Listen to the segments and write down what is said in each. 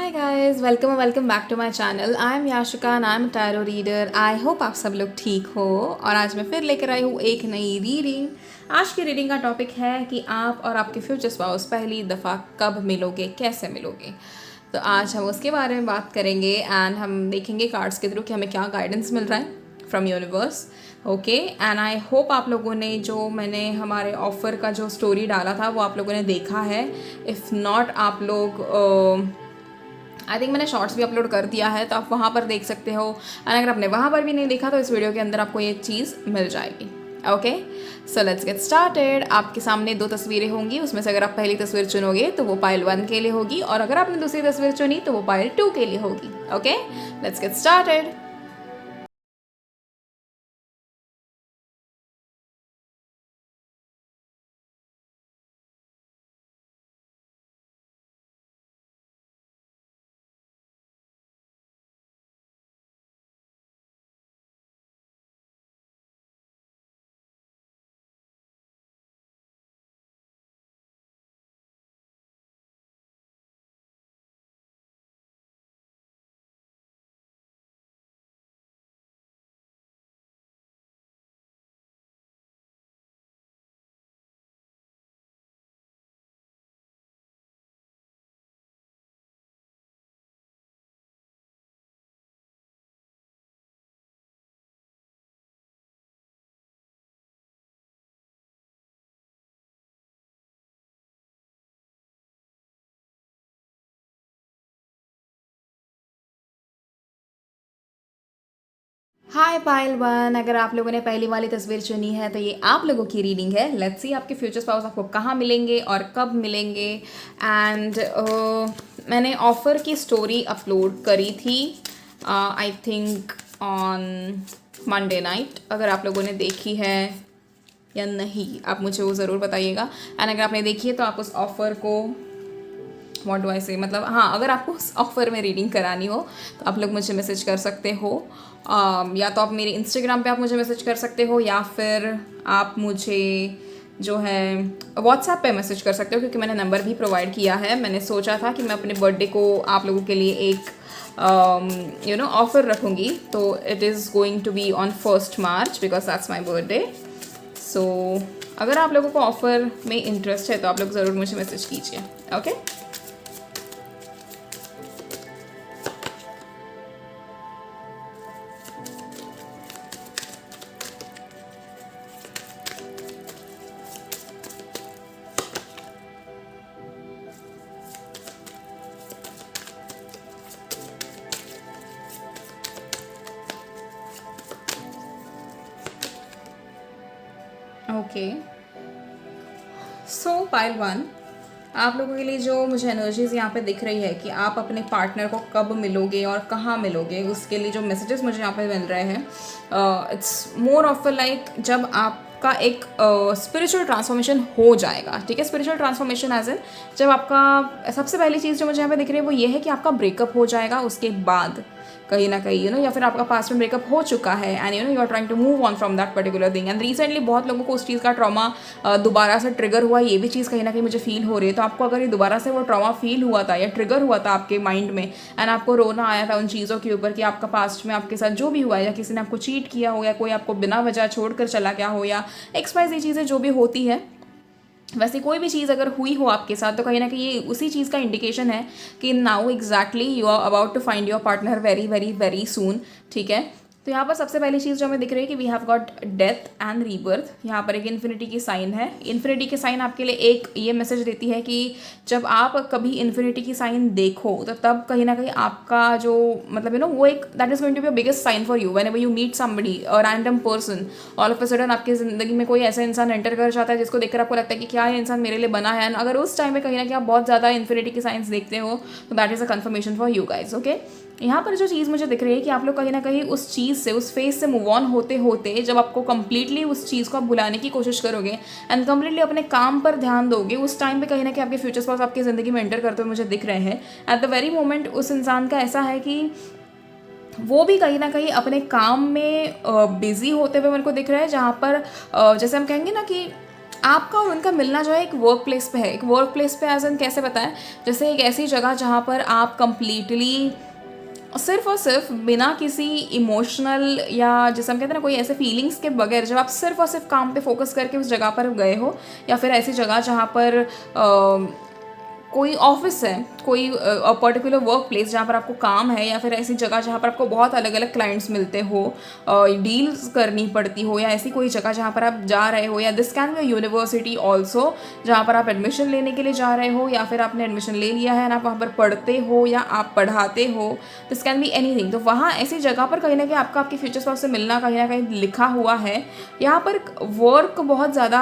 Hi guys, welcome back to my channel. I am Yashika and I am tarot reader. I hope आप सब लोग ठीक हो। और आज मैं फिर लेकर आई हूँ एक नई रीडिंग। आज की रीडिंग का टॉपिक है कि आप और आपके फ्यूचर स्पाउस पहली दफ़ा कब मिलोगे, कैसे मिलोगे। तो आज हम उसके बारे में बात करेंगे एंड हम देखेंगे कार्ड्स के थ्रू कि हमें क्या गाइडेंस मिल रहा है from universe. Okay, and I hope आप लोगों ने जो मैंने हमारे ऑफ़र का जो स्टोरी डाला था वो आप लोगों ने देखा है। इफ़ नॉट, आप लोग आई थिंक मैंने शॉर्ट्स भी अपलोड कर दिया है, तो आप वहाँ पर देख सकते हो। एंड अगर आपने वहाँ पर भी नहीं देखा तो इस वीडियो के अंदर आपको ये चीज़ मिल जाएगी। Okay, so let's get started. आपके सामने दो तस्वीरें होंगी, उसमें से अगर आप पहली तस्वीर चुनोगे तो वो पाइल 1 के लिए होगी, और अगर आपने दूसरी तस्वीर चुनी तो वो पाइल 2 के लिए होगी। Okay, let's get started. Hi pile 1, अगर आप लोगों ने पहली वाली तस्वीर चुनी है तो ये आप लोगों की रीडिंग है। लेट्स सी आपके फ्यूचर स्पाउस आपको कहाँ मिलेंगे और कब मिलेंगे। एंड मैंने ऑफ़र की स्टोरी अपलोड करी थी I think on Monday night. अगर आप लोगों ने देखी है या नहीं आप मुझे वो ज़रूर बताइएगा। एंड अगर आपने देखी है तो आप उस ऑफ़र को व्हाट डू आई से, मतलब हाँ, अगर आपको उस ऑफ़र में रीडिंग करानी हो तो आप लोग मुझे मैसेज कर सकते हो। या तो आप मेरे इंस्टाग्राम पे आप मुझे मैसेज कर सकते हो, या फिर आप मुझे जो है व्हाट्सएप पे मैसेज कर सकते हो, क्योंकि मैंने नंबर भी प्रोवाइड किया है। मैंने सोचा था कि मैं अपने बर्थडे को आप लोगों के लिए एक ऑफ़र रखूँगी। तो it is going to be on 1 March because that's my birthday. So अगर आप लोगों को ऑफ़र में इंटरेस्ट है तो आप लोग ज़रूर मुझे मैसेज कीजिए। Okay, okay. सो पाइल 1, आप लोगों के लिए जो मुझे एनर्जीज यहाँ पे दिख रही है कि आप अपने पार्टनर को कब मिलोगे और कहाँ मिलोगे, उसके लिए जो मैसेजेस मुझे यहाँ पे मिल रहे हैं, इट्स मोर ऑफ लाइक जब आपका एक स्पिरिचुअल ट्रांसफॉर्मेशन हो जाएगा। ठीक है, स्पिरिचुअल ट्रांसफॉर्मेशन एज इन जब आपका सबसे पहली चीज़ जो मुझे यहाँ पे दिख रही है वो ये है कि आपका ब्रेकअप हो जाएगा। उसके बाद कहीं ना कहीं या फिर आपका पास्ट में ब्रेकअप हो चुका है and you are trying to move on from that particular thing. And recently बहुत लोगों को उस चीज़ का ट्रॉमा दोबारा से ट्रिगर हुआ, ये भी चीज़ कहीं ना कहीं मुझे फील हो रही है। तो आपको अगर ये दोबारा से वो ट्रॉमा फील हुआ था या ट्रिगर हुआ था आपके माइंड में, एंड आपको रोना आया था उन चीज़ों के ऊपर कि आपका पास्ट में आपके साथ जो भी हुआ है, या किसी ने आपको चीट किया हो, या कोई आपको बिना वजह छोड़कर चला गया हो, या XYZ चीज़ें जो भी होती है, वैसे कोई भी चीज़ अगर हुई हो आपके साथ, तो कहीं ना कहीं ये उसी चीज़ का इंडिकेशन है कि now exactly you are about to find your partner very very very soon. ठीक है, तो यहाँ पर सबसे पहली चीज़ जो हमें दिख रही है कि we have got death and rebirth. यहाँ पर एक इन्फिनिटी की साइन है। इन्फिनिटी की साइन आपके लिए एक ये मैसेज देती है कि जब आप कभी इन्फिनिटी की साइन देखो तो तब कहीं ना कहीं आपका जो मतलब वो एक that is going to be a biggest sign for you whenever you meet somebody a random person. All of a sudden आपकी ज़िंदगी में कोई ऐसा इंसान एंटर कर जाता है जिसको देखकर आपको लगता है कि क्या ये इंसान मेरे लिए बना है। एंड अगर उस टाइम में कहीं ना कहीं आप बहुत ज़्यादा इन्फिनिटी की साइंस देखते हो तो that is a conformation for you guys. Okay, यहाँ पर जो चीज़ मुझे दिख रही है कि आप लोग कहीं ना कहीं उस चीज़ से, उस फेज से मूव ऑन होते होते जब आपको कंप्लीटली उस चीज़ को आप भुलाने की कोशिश करोगे एंड कंप्लीटली अपने काम पर ध्यान दोगे, उस टाइम पे कहीं ना कहीं आपके फ्यूचर स्पाउस आपकी ज़िंदगी में एंटर करते हुए मुझे दिख रहे हैं। एट द वेरी मोमेंट उस इंसान का ऐसा है कि वो भी कहीं ना कहीं अपने काम में बिजी होते हुए मेरे को दिख रहा है, जहाँ पर जैसे हम कहेंगे ना कि आपका और उनका मिलना जो है एक वर्क प्लेस पे है। एक वर्क प्लेस पे एज एन कैसे बताएं, जैसे एक ऐसी जगह जहाँ पर आप कंप्लीटली सिर्फ और सिर्फ बिना किसी इमोशनल या जैसे हम कहते हैं ना कोई ऐसे फीलिंग्स के बगैर, जब आप सिर्फ और सिर्फ काम पे फोकस करके उस जगह पर गए हो, या फिर ऐसी जगह जहाँ पर कोई ऑफिस है, कोई पर्टिकुलर वर्क प्लेस जहाँ पर आपको काम है, या फिर ऐसी जगह जहाँ पर आपको बहुत अलग अलग क्लाइंट्स मिलते हो, डील्स करनी पड़ती हो, या ऐसी कोई जगह जहाँ पर आप जा रहे हो, या this can be university also जहाँ पर आप एडमिशन लेने के लिए जा रहे हो, या फिर आपने एडमिशन ले लिया है आप वहाँ पर पढ़ते हो या आप पढ़ाते हो, दिस कैन बी एनीथिंग। तो वहाँ ऐसी जगह पर कहीं ना कहीं आपका आपके फ्यूचर स्पाउस से मिलना कहीं ना कहीं लिखा हुआ है। यहाँ पर वर्क बहुत ज़्यादा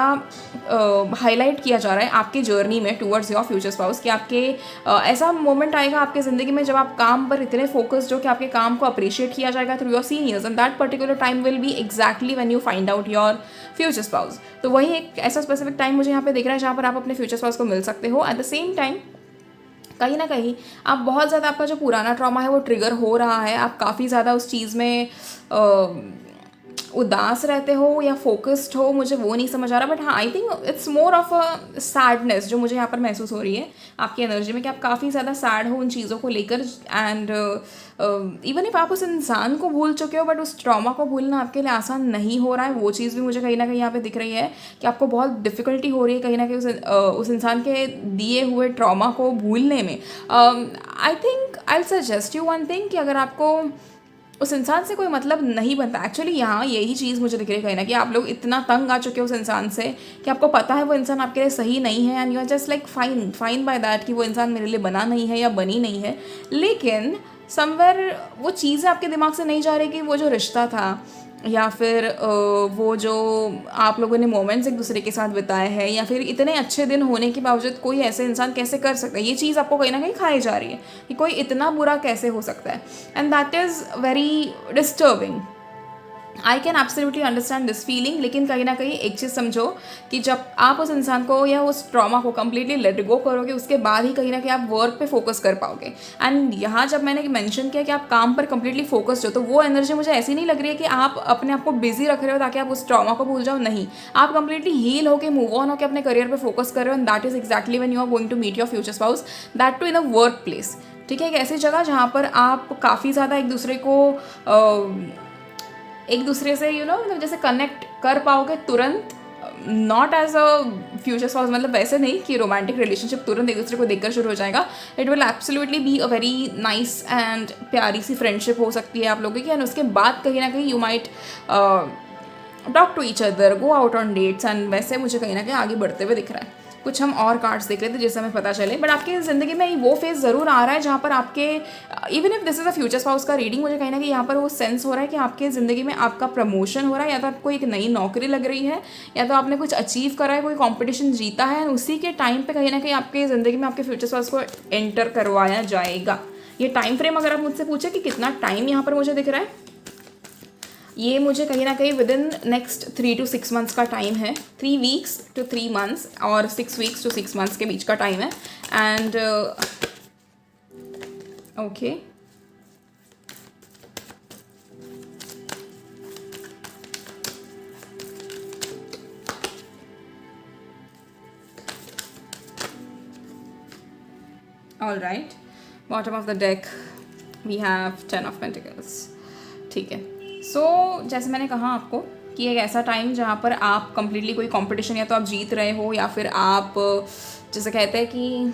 हाईलाइट किया जा रहा है आपकी जर्नी में टूवर्ड्स योर फ्यूचर स्पाउस, कि आपके ऐसा मोमेंट आएगा आपके ज़िंदगी में जब आप काम पर इतने फोकस्ड हो कि आपके काम को अप्रिशिएट किया जाएगा through your seniors, and that particular time will be exactly when you find out your future spouse. तो वही एक ऐसा स्पेसिफिक टाइम मुझे यहाँ पे दिख रहा है जहाँ पर आप अपने फ्यूचर स्पाउस को मिल सकते हो। एट द सेम टाइम कहीं ना कहीं आप बहुत ज़्यादा, आपका जो पुराना ट्रॉमा है वो ट्रिगर हो रहा है, आप काफ़ी ज़्यादा उस चीज़ में उदास रहते हो या फोकस्ड हो, मुझे वो नहीं समझ आ रहा। बट हाँ, I think it's more of a sadness जो मुझे यहाँ पर महसूस हो रही है आपकी एनर्जी में, कि आप काफ़ी ज़्यादा सैड हो उन चीज़ों को लेकर। एंड इवन इफ आप उस इंसान को भूल चुके हो, बट उस ट्रॉमा को भूलना आपके लिए आसान नहीं हो रहा है। वो चीज़ भी मुझे कहीं ना कहीं यहाँ पे दिख रही है कि आपको बहुत डिफ़िकल्टी हो रही है कहीं ना कहीं उस इंसान के दिए हुए ट्रॉमा को भूलने में। I think I suggest you one thing, कि अगर आपको उस इंसान से कोई मतलब नहीं बनता, एक्चुअली यहाँ यही चीज़ मुझे दिख रही है कहीं ना कि आप लोग इतना तंग आ चुके हो उस इंसान से कि आपको पता है वो इंसान आपके लिए सही नहीं है, and you are just like fine by that कि वो इंसान मेरे लिए बना नहीं है या बनी नहीं है। लेकिन समवेयर वो चीज़ें आपके दिमाग से नहीं जा रही कि वो जो रिश्ता था, या फिर वो जो आप लोगों ने मोमेंट्स एक दूसरे के साथ बिताए हैं, या फिर इतने अच्छे दिन होने के बावजूद कोई ऐसे इंसान कैसे कर सकता है, ये चीज़ आपको कहीं ना कहीं खाई जा रही है कि कोई इतना बुरा कैसे हो सकता है। And that is very disturbing. I can absolutely understand this feeling. लेकिन कहीं ना कहीं एक चीज़ समझो कि जब आप उस इंसान को या उस ट्रॉमा को कम्प्लीटली लेट गो करोगे, उसके बाद ही कहीं ना कहीं आप वर्क पे फोकस कर पाओगे। एंड यहाँ जब मैंने मेंशन किया कि आप काम पर कम्प्लीटली फोकस्ड हो, तो वो एनर्जी मुझे ऐसी नहीं लग रही है कि आप अपने आप को बिजी रख रहे हो ताकि आप उस ट्रॉमा को भूल जाओ। नहीं, आप कंप्लीटली हील होकर मूव ऑन होकर अपने करियर पर फोकस कर रहे हो, and that is exactly when you are going to meet your future spouse, that too in a work place. ठीक है, एक ऐसी जगह जहाँ पर आप काफ़ी ज़्यादा एक दूसरे को एक दूसरे से मतलब जैसे कनेक्ट कर पाओगे तुरंत, not as a future spouse, मतलब वैसे नहीं कि रोमांटिक रिलेशनशिप तुरंत एक दूसरे को देखकर शुरू हो जाएगा। It will absolutely be a very nice and प्यारी सी फ्रेंडशिप हो सकती है आप लोगों की। एंड उसके बाद कहीं ना कहीं you might talk to each other, go out on dates, and वैसे मुझे कहीं ना कहीं आगे बढ़ते हुए दिख रहा है। कुछ हम और कार्ड्स देख रहे थे जिससे हमें पता चले, बट आपकी ज़िंदगी में वो फेज़ ज़रूर आ रहा है जहाँ पर आपके even if this is a future spouse का रीडिंग, मुझे कहीं ना कहीं यहाँ पर वो सेंस हो रहा है कि आपके ज़िंदगी में आपका प्रमोशन हो रहा है, या तो आपको एक नई नौकरी लग रही है, या तो आपने कुछ अचीव करा है, कोई कॉम्पिटिशन जीता है, उसी के टाइम पर कहीं ना कहीं आपके ज़िंदगी में आपके फ्यूचर स्पाउस को एंटर करवाया जाएगा। ये टाइम फ्रेम अगर आप मुझसे पूछे कि कितना टाइम यहाँ पर मुझे दिख रहा है, ये मुझे कहीं ना कहीं with in next 3 to 6 months का टाइम है। 3 weeks to 3 months और 6 weeks to 6 months के बीच का टाइम है। And okay, all right, bottom of the deck we have 10 of Pentacles। ठीक है, सो जैसे मैंने कहा आपको कि एक ऐसा टाइम जहाँ पर आप कंप्लीटली कोई कंपटीशन या तो आप जीत रहे हो, या फिर आप जैसे कहते हैं कि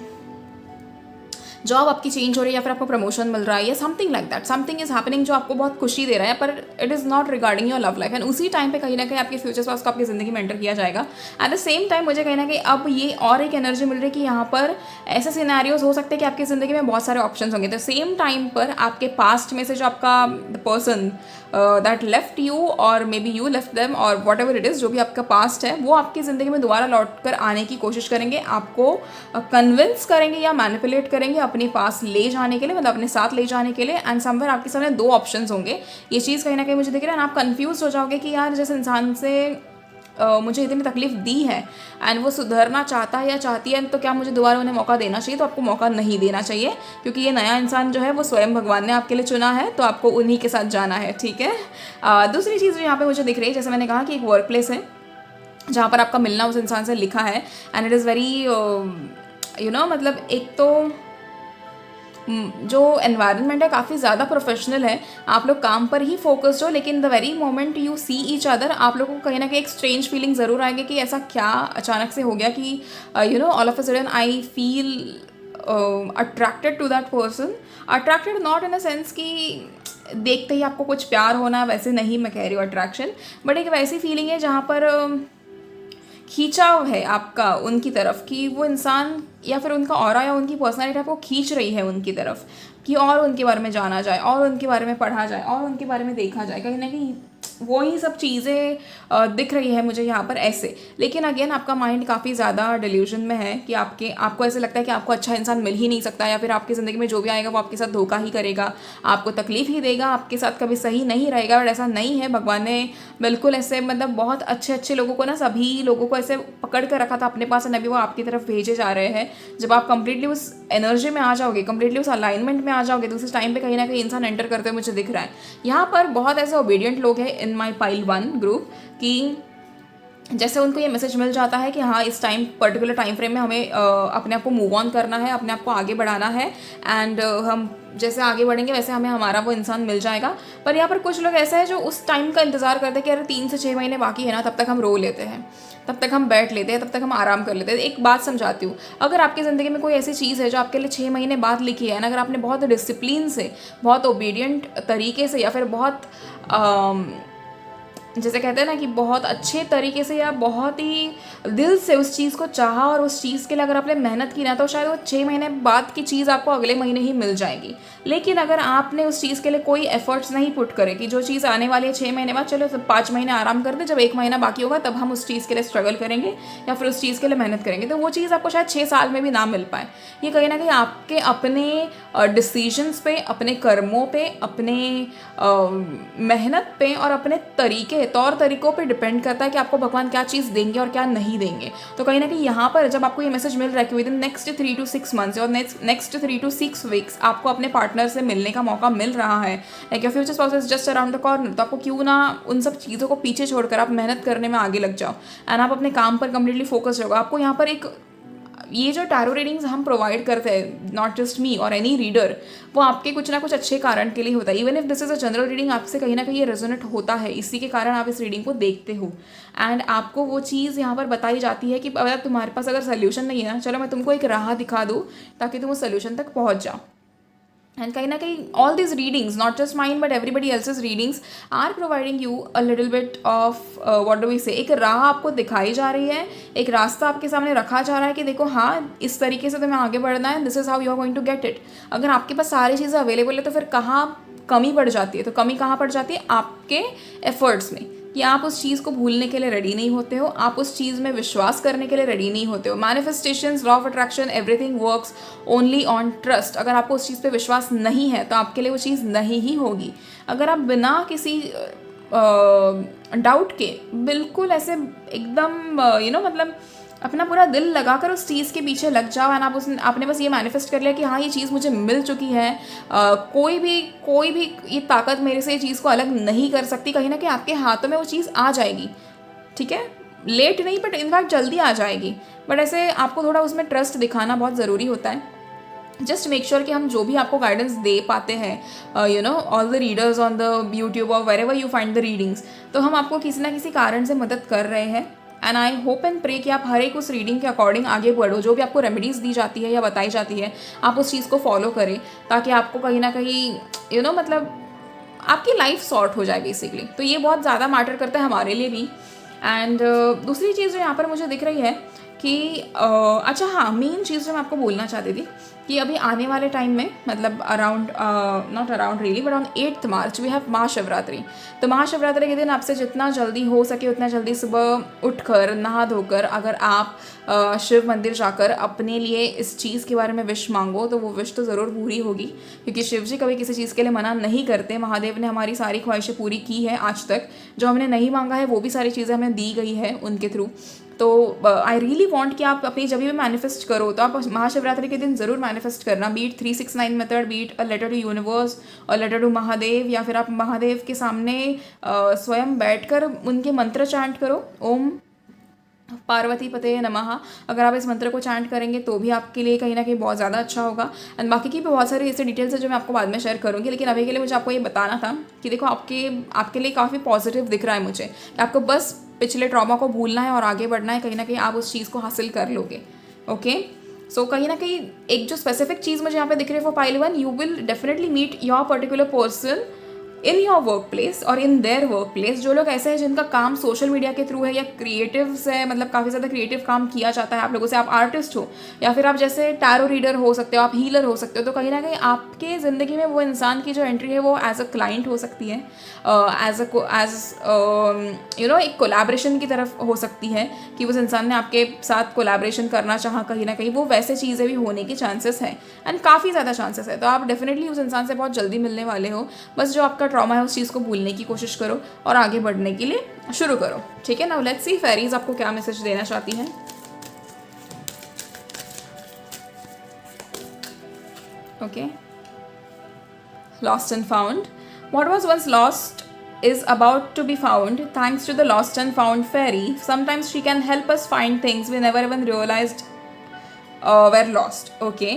जॉब आपकी चेंज हो रही है, या फिर आपको प्रमोशन मिल रहा है, या something like that, something is happening जो आपको बहुत खुशी दे रहा है, पर it is not regarding your love life. And उसी टाइम पे कहीं ना कहीं आपके फ्यूचर स्पाउस को आपकी ज़िंदगी में एंटर किया जाएगा। एट द सेम टाइम मुझे कहीं ना कहीं अब ये और एक एनर्जी मिल रही है कि यहाँ पर ऐसे सिनेरियोज हो सकते हैं कि आपकी ज़िंदगी में बहुत सारे ऑप्शन होंगे। द सेम टाइम पर आपके पास्ट में से जो आपका the person that left you, और maybe you left them, और वॉट एवर इट इज़, जो भी आपका पास्ट है, वो आपकी ज़िंदगी में दोबारा लौट कर आने की कोशिश करेंगे, आपको कन्विंस करेंगे या मैनिपुलेट करेंगे अपने पास ले जाने के लिए, मतलब अपने साथ ले जाने के लिए। एंड समवेयर आपके सामने 2 ऑप्शंस होंगे। ये चीज़ कहीं ना कहीं मुझे दिख रहा है, आप कंफ्यूज हो जाओगे कि यार जिस इंसान से मुझे इतनी तकलीफ दी है एंड वो सुधरना चाहता है या चाहती है, तो क्या मुझे दोबारा उन्हें मौका देना चाहिए? तो आपको मौका नहीं देना चाहिए, क्योंकि ये नया इंसान जो है वो स्वयं भगवान ने आपके लिए चुना है, तो आपको उन्हीं के साथ जाना है। ठीक है, दूसरी चीज़ जो यहाँ पे मुझे दिख रही है, जैसे मैंने कहा कि एक वर्क प्लेस है, जहाँ पर आपका मिलना उस इंसान से लिखा है। एंड इट इज़ वेरी मतलब एक तो जो एनवायरनमेंट है काफ़ी ज़्यादा प्रोफेशनल है, आप लोग काम पर ही फोकस्ड हो, लेकिन the very moment you see each other आप लोगों को कहीं ना कहीं एक स्ट्रेंज फीलिंग ज़रूर आएगी कि ऐसा क्या अचानक से हो गया कि all of a sudden I feel attracted to that person. Attracted not in a sense कि देखते ही आपको कुछ प्यार होना, वैसे नहीं मैं कह रही हूँ अट्रैक्शन, बट एक वैसी फीलिंग है जहाँ पर खींचाव है आपका उनकी तरफ कि वो इंसान या फिर उनका ऑरा या उनकी पर्सनालिटी आपको खींच रही है उनकी तरफ कि और उनके बारे में जाना जाए और उनके बारे में पढ़ा जाए और उनके बारे में देखा जाए। कहीं ना कहीं वही सब चीज़ें दिख रही है मुझे यहाँ पर ऐसे। लेकिन अगेन आपका माइंड काफ़ी ज़्यादा डिल्यूजन में है कि आपको ऐसे लगता है कि आपको अच्छा इंसान मिल ही नहीं सकता, या फिर आपकी ज़िंदगी में जो भी आएगा वो आपके साथ धोखा ही करेगा, आपको तकलीफ ही देगा, आपके साथ कभी सही नहीं रहेगा। बट ऐसा नहीं है, भगवान ने बिल्कुल ऐसे मतलब बहुत अच्छे अच्छे लोगों को ना, सभी लोगों को ऐसे पकड़ कर रखा था अपने पास, अभी वो आपकी तरफ भेजे जा रहे हैं। जब आप कंप्लीटली उस एनर्जी में आ जाओगे, कंप्लीटली उस अलाइनमेंट में आ जाओगे, तो उस टाइम पे कहीं ना कहीं इंसान एंटर करते हुए मुझे दिख रहा है। यहाँ पर बहुत ऐसे ओबीडियंट लोग हैं इन माई पाइल 1 ग्रुप कि जैसे उनको ये मैसेज मिल जाता है कि हाँ इस पर्टिकुलर टाइम फ्रेम में हमें अपने आप को मूव ऑन करना है, अपने आप को आगे बढ़ाना है, एंड हम जैसे आगे बढ़ेंगे वैसे हमें हमारा वो इंसान मिल जाएगा। पर यहाँ पर कुछ लोग ऐसे हैं जो उस टाइम का इंतजार करते हैं कि अरे 3 से 6 महीने बाकी है ना, तब तक हम रो लेते हैं, तब तक हम बैठ लेते हैं, तब तक हम आराम कर लेते हैं। एक बात समझाती हूँ, अगर आपकी ज़िंदगी में कोई ऐसी चीज़ है जो आपके लिए 6 महीने बाद लिखी है, अगर आपने बहुत डिसिप्लिन से, बहुत ओबीडियंट तरीके से, या फिर बहुत जैसे कहते हैं ना कि बहुत अच्छे तरीके से या बहुत ही दिल से उस चीज़ को चाहा और उस चीज़ के लिए अगर आपने मेहनत की ना, तो शायद वो 6 महीने बाद की चीज़ आपको अगले महीने ही मिल जाएगी। लेकिन अगर आपने उस चीज़ के लिए कोई एफर्ट्स नहीं पुट करे कि जो चीज़ आने वाली है 6 महीने बाद, चलो 5 महीने आराम कर दे, जब 1 महीना बाकी होगा तब हम उस चीज़ के लिए स्ट्रगल करेंगे या फिर उस चीज़ के लिए मेहनत करेंगे, तो वो चीज़ आपको शायद 6 साल में भी ना मिल पाए। ये कहीं ना कहीं आपके अपने डिसीजंस पे, अपने कर्मों पे, अपने मेहनत पे और अपने तौर तरीकों पे डिपेंड करता है कि आपको भगवान क्या चीज़ देंगे और क्या नहीं देंगे। तो कहीं ना कहीं यहाँ पर जब आपको ये मैसेज मिल रहा है कि with in next 3 to 6 months और नेक्स्ट 3 to 6 वीक्स आपको अपने पार्टनर से मिलने का मौका मिल रहा है, like your future spouse is just around the corner, तो आपको क्यों ना उन सब चीज़ों को पीछे छोड़कर आप मेहनत करने में आगे लग जाओ एंड आप अपने काम पर कंप्लीटली फोकस रहो। आपको यहाँ पर एक ये जो टैरो रीडिंग्स हम प्रोवाइड करते हैं, नॉट जस्ट मी और एनी रीडर, वो आपके कुछ ना कुछ अच्छे कारण के लिए होता है। Even if this is a general reading, आपसे कहीं ना कहीं ये रेजोनेट होता है, इसी के कारण आप इस रीडिंग को देखते हो एंड आपको वो चीज़ यहाँ पर बताई जाती है कि अगर तुम्हारे पास अगर सोल्यूशन नहीं है ना, चलो मैं तुमको एक राह दिखा दूँ ताकि तुम उस सोल्यूशन तक पहुँच जाओ। And कहीं ना कहीं all these readings, not just mine but everybody else's readings, are providing you a little bit of what do we say, एक राह आपको दिखाई जा रही है, एक रास्ता आपके सामने रखा जा रहा है कि देखो हाँ इस तरीके से तुम्हें आगे बढ़ना है, this is how you are going to get it. अगर आपके पास सारी चीज़ें अवेलेबल है तो फिर कहाँ कमी पड़ जाती है? तो कमी कहाँ पड़ जाती है? आपके एफर्ट्स में, कि आप उस चीज़ को भूलने के लिए रेडी नहीं होते हो, आप उस चीज़ में विश्वास करने के लिए रेडी नहीं होते हो। Manifestations, law of attraction, everything works only on trust. अगर आपको उस चीज़ पे विश्वास नहीं है तो आपके लिए वो चीज़ नहीं ही होगी। अगर आप बिना किसी डाउट के बिल्कुल ऐसे एकदम मतलब अपना पूरा दिल लगाकर उस चीज़ के पीछे लग जाओ एंड आपने बस ये मैनिफेस्ट कर लिया कि हाँ ये चीज़ मुझे मिल चुकी है, कोई भी ये ताकत मेरे से ये चीज़ को अलग नहीं कर सकती, कहीं ना कहीं आपके हाथों में वो चीज़ आ जाएगी। ठीक है, लेट नहीं बट इनफैक्ट जल्दी आ जाएगी। बट ऐसे आपको थोड़ा उसमें ट्रस्ट दिखाना बहुत ज़रूरी होता है। जस्ट मेक श्योर कि हम जो भी आपको गाइडेंस दे पाते हैं, all the readers on the YouTube और wherever you find the readings, तो हम आपको किसी ना किसी कारण से मदद कर रहे हैं। And I hope and pray कि आप हर एक उस रीडिंग के अकॉर्डिंग आगे बढ़ो। जो भी आपको रेमेडीज़ दी जाती है या बताई जाती है, आप उस चीज़ को फॉलो करें ताकि आपको कहीं ना कहीं मतलब आपकी लाइफ सॉर्ट हो जाए बेसिकली। तो ये बहुत ज़्यादा मैटर करता है हमारे लिए भी। एंड दूसरी चीज़ जो यहाँ पर मुझे दिख रही है कि अच्छा हाँ, मेन चीज़ जो मैं आपको बोलना चाहती थी कि अभी आने वाले टाइम में, मतलब around not around really but on 8th March we have Mahashivratri. तो महाशिवरात्रि के दिन आपसे जितना जल्दी हो सके उतना जल्दी सुबह उठकर नहा धोकर अगर आप शिव मंदिर जाकर अपने लिए इस चीज़ के बारे में विश मांगो तो वो विश तो ज़रूर पूरी होगी, क्योंकि शिव जी कभी किसी चीज़ के लिए मना नहीं करते। महादेव ने हमारी सारी ख्वाहिशें पूरी की है आज तक, जो हमने नहीं मांगा है वो भी सारी चीज़ें हमें दी गई है उनके थ्रू। तो आई रियली वांट कि आप अपनी जब भी मैनिफेस्ट करो तो आप महाशिवरात्रि के दिन ज़रूर मैनिफेस्ट करना, be it 369 method, be it a letter to universe और लेटर टू महादेव, या फिर आप महादेव के सामने स्वयं बैठकर उनके मंत्र चैंट करो। ओम पार्वती पते नमः, अगर आप इस मंत्र को चैंट करेंगे तो भी आपके लिए कहीं ना कहीं बहुत ज़्यादा अच्छा होगा। एंड बाकी की भी बहुत सारी ऐसे डिटेल्स है जो मैं आपको बाद में शेयर करूँगी, लेकिन अभी के लिए मुझे आपको ये बताना था कि देखो आपके लिए काफ़ी पॉजिटिव दिख रहा है मुझे, कि आपको बस पिछले ट्रॉमा को भूलना है और आगे बढ़ना है, कहीं ना कहीं आप उस चीज़ को हासिल कर लोगे। ओके, सो कहीं ना कहीं एक जो स्पेसिफिक चीज़ मुझे यहाँ पे दिख रही है for pile 1, you will definitely meet your particular person in your work place और इन देयर वर्क प्लेस। जो लोग ऐसे हैं जिनका काम सोशल मीडिया के थ्रू है या क्रिएटिव्स है, मतलब काफ़ी ज़्यादा क्रिएटिव काम किया जाता है आप लोगों से, आप आर्टिस्ट हो या फिर आप जैसे टैरो रीडर हो सकते हो, आप हीलर हो सकते हो, तो कहीं ना कहीं आपके ज़िंदगी में वो इंसान की जो एंट्री है वो एज अ क्लाइंट हो सकती है, एज यू नो एक कोलैबोरेशन की तरफ हो सकती है, कि उस इंसान ने आपके साथ कोलैबोरेशन करना चाहा, कहीं ना कहीं वो वैसे चीज़ें भी होने की चांसेस है एंड काफ़ी ज़्यादा चांसेस है। तो आप डेफिनेटली उस इंसान से बहुत जल्दी मिलने वाले हो। बस जो आपका ट्रॉमा है उस चीज़ को भूलने की कोशिश करो और आगे बढ़ने के लिए शुरू करो। ठीक है, नाउ लेट्स सी फेरीज आपको क्या मैसेज देना चाहती हैं। Okay, lost and found. What was once lost is about to be found thanks to the lost and found fairy. Sometimes she can help us find things we never even realized were lost. Okay,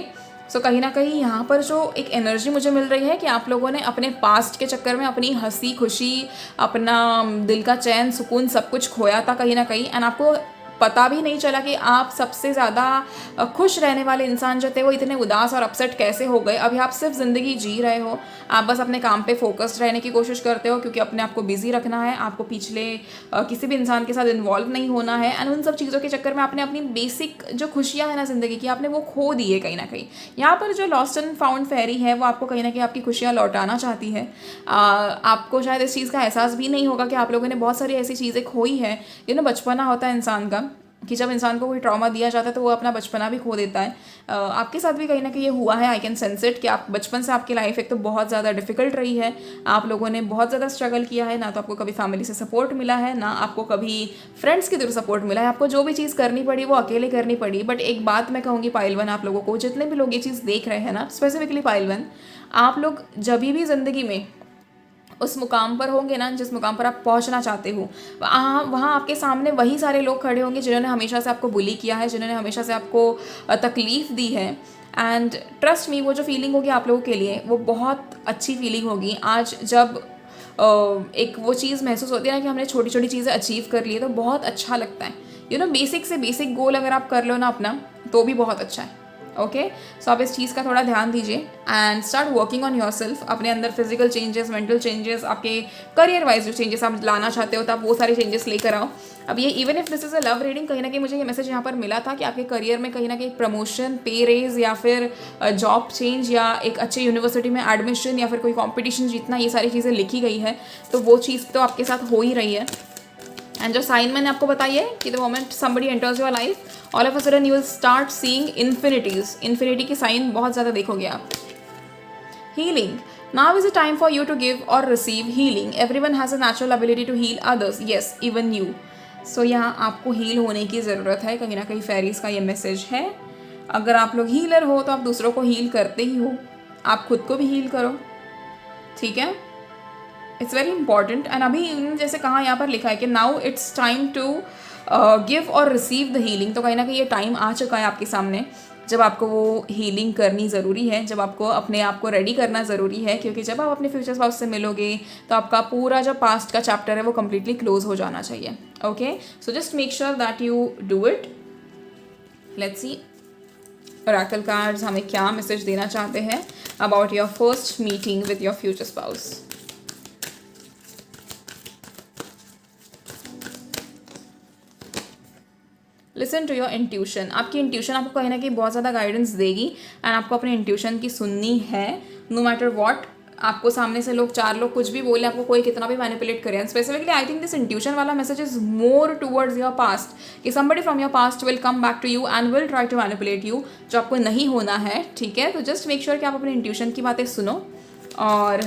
सो कहीं ना कहीं यहाँ पर जो एक energy मुझे मिल रही है कि आप लोगों ने अपने पास्ट के चक्कर में अपनी हंसी खुशी, अपना दिल का चैन सुकून सब कुछ खोया था कहीं ना कहीं, एंड आपको पता भी नहीं चला कि आप सबसे ज़्यादा खुश रहने वाले इंसान जो थे वो इतने उदास और अपसेट कैसे हो गए। अभी आप सिर्फ ज़िंदगी जी रहे हो, आप बस अपने काम पे फोकस्ड रहने की कोशिश करते हो क्योंकि अपने आप को बिजी रखना है, आपको पिछले किसी भी इंसान के साथ इन्वॉल्व नहीं होना है, एंड उन सब चीज़ों के चक्कर में आपने अपनी बेसिक जो खुशियाँ हैं ना ज़िंदगी की, आपने वो खो दी है कहीं ना कहीं। यहाँ पर जो लॉस्ट एंड फाउंड फेरी है वो आपको कहीं ना कहीं आपकी खुशियाँ लौटाना चाहती है। आपको शायद इस चीज़ का एहसास भी नहीं होगा कि आप लोगों ने बहुत सारी ऐसी चीज़ें खोई है। यू नो, बचपना होता है इंसान का, कि जब इंसान को कोई ट्रॉमा दिया जाता है तो वो अपना बचपना भी खो देता है। आपके साथ भी कहीं ना कहीं ये हुआ है। आई कैन सेंस इट कि आप बचपन से आपकी लाइफ एक तो बहुत ज़्यादा डिफिकल्ट रही है, आप लोगों ने बहुत ज़्यादा स्ट्रगल किया है, ना तो आपको कभी फैमिली से सपोर्ट मिला है, ना आपको कभी फ्रेंड्स की तरफ सपोर्ट मिला है, आपको जो भी चीज़ करनी पड़ी वो अकेले करनी पड़ी। बट एक बात मैं कहूँगी पाइल 1, आप लोगों को, जितने भी लोग ये चीज़ देख रहे हैं ना, स्पेसिफिकली पाइल 1, आप लोग जब भी ज़िंदगी में उस मुकाम पर होंगे ना जिस मुकाम पर आप पहुंचना चाहते हो, वहाँ आपके सामने वही सारे लोग खड़े होंगे जिन्होंने हमेशा से आपको बुली किया है, जिन्होंने हमेशा से आपको तकलीफ़ दी है। एंड ट्रस्ट मी, वो जो फीलिंग होगी आप लोगों के लिए वो बहुत अच्छी फीलिंग होगी। आज जब एक वो चीज़ महसूस होती है ना कि हमने छोटी छोटी चीज़ें अचीव कर ली है, तो बहुत अच्छा लगता है। यू नो, बेसिक से बेसिक गोल अगर आप कर लो ना अपना, तो भी बहुत अच्छा है। ओके, सो आप इस चीज़ का थोड़ा ध्यान दीजिए and start working on your self. अपने अंदर फिजिकल चेंजेस, मेंटल चेंजेस, आपके करियर वाइज जो चेंजेस आप लाना चाहते हो तो आप वो सारे चेंजेस लेकर आओ। अब ये even if this is a love reading, कहीं ना कहीं मुझे ये मैसेज यहाँ पर मिला था कि आपके करियर में कहीं ना कहीं प्रमोशन, पे रेज या फिर जॉब चेंज या एक अच्छे यूनिवर्सिटी में एडमिशन या फिर कोई कॉम्पिटिशन जीतना, ये सारी चीज़ें लिखी गई है। तो वो चीज़ तो आपके साथ हो ही रही है। एंड जो साइन मैंने आपको बताई है कि the moment somebody enters your life, all of a sudden you will start seeing infinities. Infinity की साइन बहुत ज़्यादा देखोगे आप। Healing, now is a time for you to give और receive healing. Everyone has a natural ability to heal others, yes even you. So यहाँ आपको heal होने की ज़रूरत है, कहीं ना कहीं फेरीज का ये मैसेज है। अगर आप लोग हीलर हो तो आप दूसरों को हील करते ही हो, आप खुद को भी हील करो। ठीक है, इट्स वेरी इंपॉर्टेंट। एंड अभी जैसे कहाँ यहाँ पर लिखा है कि now it's time to give और रिसीव द हीलिंग, तो कहीं ना कहीं ये टाइम आ चुका है आपके सामने जब आपको वो हीलिंग करनी ज़रूरी है, जब आपको अपने आप को रेडी करना ज़रूरी है, क्योंकि जब आप अपने फ्यूचर स्पाउस से मिलोगे तो आपका पूरा जो पास्ट का चैप्टर है वो कम्प्लीटली क्लोज हो जाना चाहिए। Okay, so just make sure that you do it. Let's see oracle cards हमें क्या मैसेज देना चाहते हैं about your first meeting with your future spouse. Listen to your intuition. आपकी इंट्यूशन आपको कहीं ना कहीं बहुत ज़्यादा गाइडेंस देगी एंड आपको अपने इंट्यूशन की सुननी है, नो मैटर वॉट। आपको सामने से लोग, चार लोग कुछ भी बोले, आपको कोई कितना भी मैनिपुलेट करे। And specifically I think this intuition वाला message is more towards your past, कि somebody from your past will come back to you and will try to manipulate you, जो आपको नहीं होना है। ठीक है, तो जस्ट मेक श्योर कि आप अपने इंट्यूशन की बातें सुनो और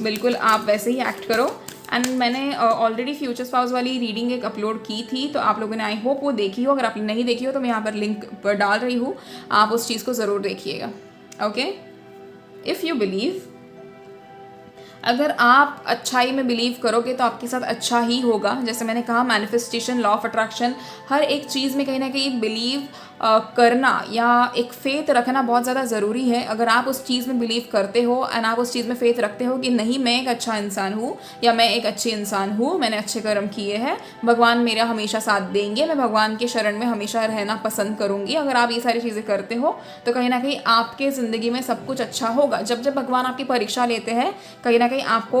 बिल्कुल आप वैसे ही एक्ट करो। एंड मैंने ऑलरेडी फ्यूचर स्पाउस वाली रीडिंग एक अपलोड की थी, तो आप लोगों ने आई होप वो देखी हो। अगर आपने नहीं देखी हो तो मैं यहाँ पर लिंक पर डाल रही हूँ, आप उस चीज़ को ज़रूर देखिएगा। ओके, इफ़ यू बिलीव अगर आप अच्छाई में बिलीव करोगे तो आपके साथ अच्छा ही होगा। जैसे मैंने कहा, मैनिफेस्टेशन, लॉ ऑफ अट्रैक्शन, हर एक चीज़ में कहीं ना कहीं बिलीव करना या एक फेथ रखना बहुत ज़्यादा ज़रूरी है। अगर आप उस चीज़ में बिलीव करते हो एंड आप उस चीज़ में फेथ रखते हो कि नहीं, मैं एक अच्छा इंसान हूँ या मैं एक अच्छी इंसान हूँ, मैंने अच्छे कर्म किए हैं, भगवान मेरा हमेशा साथ देंगे, मैं भगवान के शरण में हमेशा रहना पसंद करूँगी, अगर आप ये सारी चीज़ें करते हो तो कहीं ना कहीं आपके ज़िंदगी में सब कुछ अच्छा होगा। जब जब भगवान आपकी परीक्षा लेते हैं, कहीं ना कहीं आपको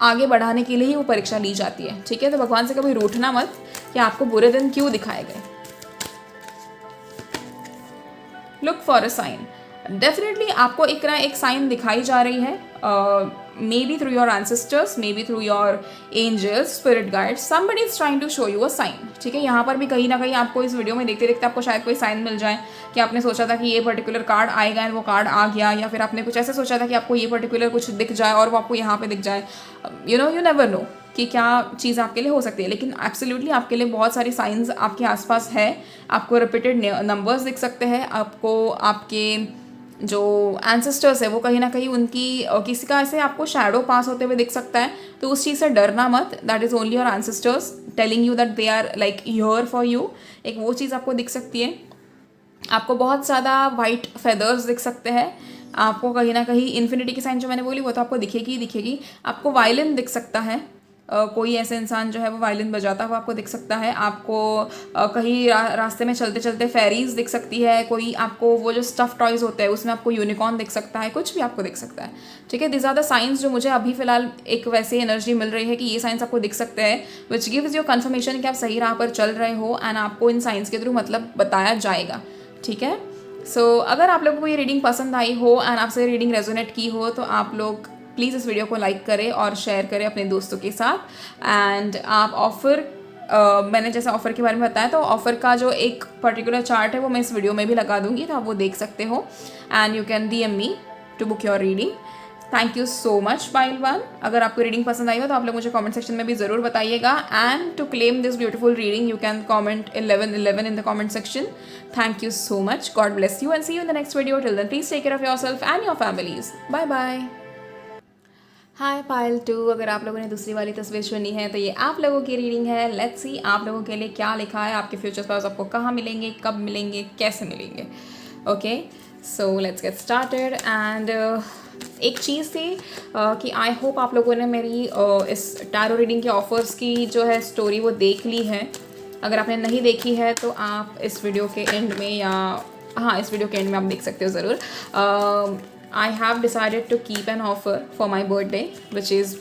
आगे बढ़ाने के लिए ही वो परीक्षा ली जाती है। ठीक है, तो भगवान से कभी रूठना मत कि आपको बुरे दिन क्यों दिखाए गए। Look for a sign. Definitely आपको एक साइन दिखाई जा रही है, maybe through your ancestors, maybe through your angels, spirit guides, somebody is trying to show you a sign. ठीक है, यहाँ पर भी कहीं ना कहीं आपको इस वीडियो में देखते देखते आपको शायद कोई साइन मिल जाए कि आपने सोचा था कि ये पर्टिकुलर कार्ड आएगा एंड वो कार्ड आ गया, या फिर आपने कुछ ऐसे सोचा था कि आपको ये पर्टिकुलर कुछ दिख जाए और वो आपको यहाँ पे दिख जाए। यू नेवर नो कि क्या चीज़ आपके लिए हो सकती है, लेकिन एब्सोल्युटली आपके लिए बहुत सारी साइंस आपके आसपास है। आपको रिपीटेड नंबर्स दिख सकते हैं, आपको आपके जो एंसेस्टर्स है वो कहीं ना कहीं उनकी किसी का ऐसे आपको शैडो पास होते हुए दिख सकता है। तो उस चीज़ से डरना मत, that is only your ancestors telling you that they are like here for you. एक वो चीज़ आपको दिख सकती है। आपको बहुत ज़्यादा वाइट फेदर्स दिख सकते हैं। आपको कहीं ना कहीं इन्फिनिटी की साइन जो मैंने बोली वो तो आपको दिखेगी ही दिखेगी। आपको वायलिन दिख सकता है, कोई ऐसे इंसान जो है वो वायलिन बजाता हुआ आपको दिख सकता है। आपको कहीं रास्ते में चलते चलते फेरीज दिख सकती है। कोई आपको वो जो स्टफ टॉयज होते हैं उसमें आपको यूनिकॉर्न दिख सकता है, कुछ भी आपको दिख सकता है। ठीक है, दिस आर द साइंस जो मुझे अभी फिलहाल एक वैसी एनर्जी मिल रही है कि ये साइंस आपको दिख सकते हैं, विच गिव्स योर कन्फर्मेशन कि आप सही राह पर चल रहे हो एंड आपको इन साइंस के थ्रू मतलब बताया जाएगा। ठीक है, सो अगर आप लोगों को ये रीडिंग पसंद आई हो एंड आपसे रीडिंग रेजोनेट की हो तो आप लोग प्लीज़ इस वीडियो को लाइक करें और शेयर करें अपने दोस्तों के साथ। एंड आप ऑफ़र मैंने जैसे ऑफ़र के बारे में बताया, तो ऑफ़र का जो एक पर्टिकुलर चार्ट है वो मैं इस वीडियो में भी लगा दूंगी, तो आप वो देख सकते हो and you can DM me to book your reading. Thank you so much pile one. अगर आपको रीडिंग पसंद आई हो तो आप लोग मुझे कमेंट सेक्शन में भी ज़रूर बताइएगा। And to claim this beautiful reading you can comment 1111 in the comment section. Thank you so much, God bless you and see you in the next video. Till then please take care of yourself and your families. Bye bye. Hi Payal 2, अगर आप लोगों ने दूसरी वाली तस्वीर चुनी है तो ये आप लोगों की रीडिंग है। लेट्स सी आप लोगों के लिए क्या लिखा है, आपके फ्यूचर स्पाउस आपको कहाँ मिलेंगे, कब मिलेंगे, कैसे मिलेंगे। Okay, so let's get started. And एक चीज़ थी कि आई होप आप लोगों ने मेरी इस टैरो रीडिंग के ऑफर्स की जो है स्टोरी वो देख ली है। अगर आपने नहीं देखी है तो आप इस वीडियो के एंड में या हाँ इस वीडियो के एंड में आप देख सकते हो ज़रूर। I have decided to keep an offer for my birthday which is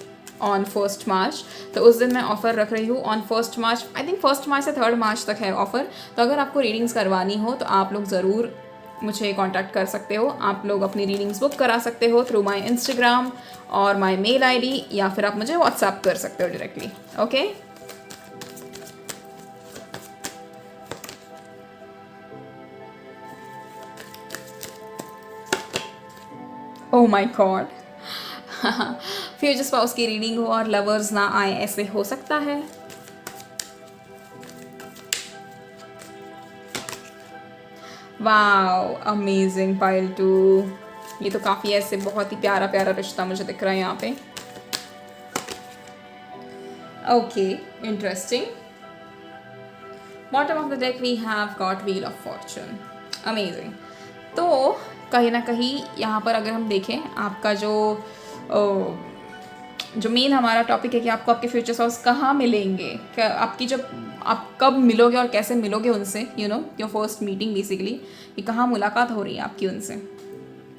on 1st March। तो उस दिन मैं ऑफ़र रख रही हूँ on 1st March, I think 1st March से 3rd March तक है ऑफ़र। तो अगर आपको रीडिंग्स करवानी हो तो आप लोग ज़रूर मुझे कांटेक्ट कर सकते हो। आप लोग अपनी रीडिंग्स बुक करा सकते हो थ्रू माई इंस्टाग्राम और माई मेल ID, या फिर आप मुझे व्हाट्सएप कर सकते हो directly. Okay, oh my God, future spouse की रीडिंग हो और लवर्स ना आए, ऐसे हो सकता है। Wow, amazing pile 2। ये तो काफ़ी ऐसे बहुत ही प्यारा प्यारा रिश्ता मुझे दिख रहा है यहाँ पे। Okay, interesting. Bottom of the deck we have got wheel of fortune. Amazing. तो कहीं ना कहीं यहाँ पर अगर हम देखें आपका जो मेन हमारा टॉपिक है कि आपको आपके फ्यूचर स्पाउस कहाँ मिलेंगे, आपकी जब आप कब मिलोगे और कैसे मिलोगे उनसे, योर फर्स्ट मीटिंग बेसिकली, कि कहाँ मुलाकात हो रही है आपकी उनसे।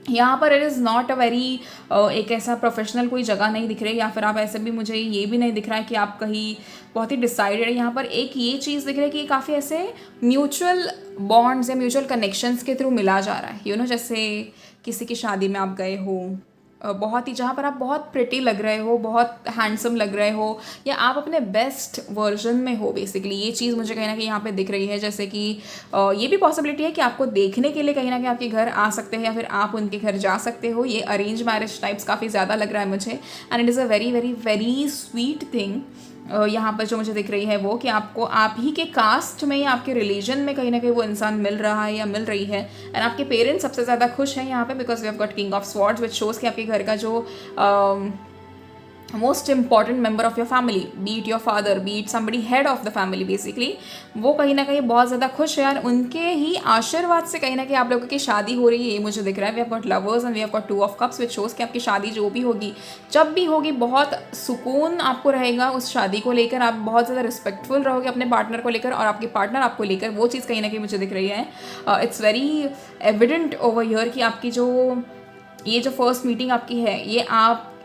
यहाँ पर it is not a very एक ऐसा प्रोफेशनल कोई जगह नहीं दिख रही, या फिर आप ऐसे भी मुझे ये भी नहीं दिख रहा है कि आप कहीं बहुत ही डिसाइडेड है। यहाँ पर एक ये चीज़ दिख रही है कि काफ़ी ऐसे म्यूचुअल बॉन्ड्स या म्यूचुअल कनेक्शंस के थ्रू मिला जा रहा है। जैसे किसी की शादी में आप गए हो, बहुत ही जहाँ पर आप बहुत प्रिटी लग रहे हो, बहुत हैंडसम लग रहे हो, या आप अपने बेस्ट वर्जन में हो बेसिकली। ये चीज़ मुझे कहीं ना कहीं यहाँ पे दिख रही है। जैसे कि ये भी पॉसिबिलिटी है कि आपको देखने के लिए कहीं ना कहीं आपके घर आ सकते हैं, या फिर आप उनके घर जा सकते हो। ये अरेंज मैरिज टाइप्स काफ़ी ज़्यादा लग रहा है मुझे, and it is a very very very sweet thing. यहाँ पर जो मुझे दिख रही है वो कि आपको आप ही के कास्ट में या आपके रिलीजन में कहीं ना कहीं वो इंसान मिल रहा है या मिल rही है। एंड आपके पेरेंट्स सबसे ज़्यादा खुश हैं यहाँ पे, because we have got king of swords, which shows कि आपके घर का जो most important member of your family, be it your father, be it somebody head of the family basically, वो कहीं ना कहीं बहुत ज़्यादा खुश है और उनके ही आशीर्वाद से कहीं ना कहीं आप लोगों की शादी हो रही है, ये मुझे दिख रहा है। We have got lovers and we have got two of cups, which shows कि आपकी शादी जो भी होगी, जब भी होगी, बहुत सुकून आपको रहेगा उस शादी को लेकर। आप बहुत ज़्यादा रिस्पेक्टफुल रहोगे अपने पार्टनर को लेकर और आपके पार्टनर आपको लेकर, वो चीज़ कहीं ना कहीं मुझे दिख रही है। It's very evident over here कि आपकी ये जो फर्स्ट मीटिंग आपकी है, ये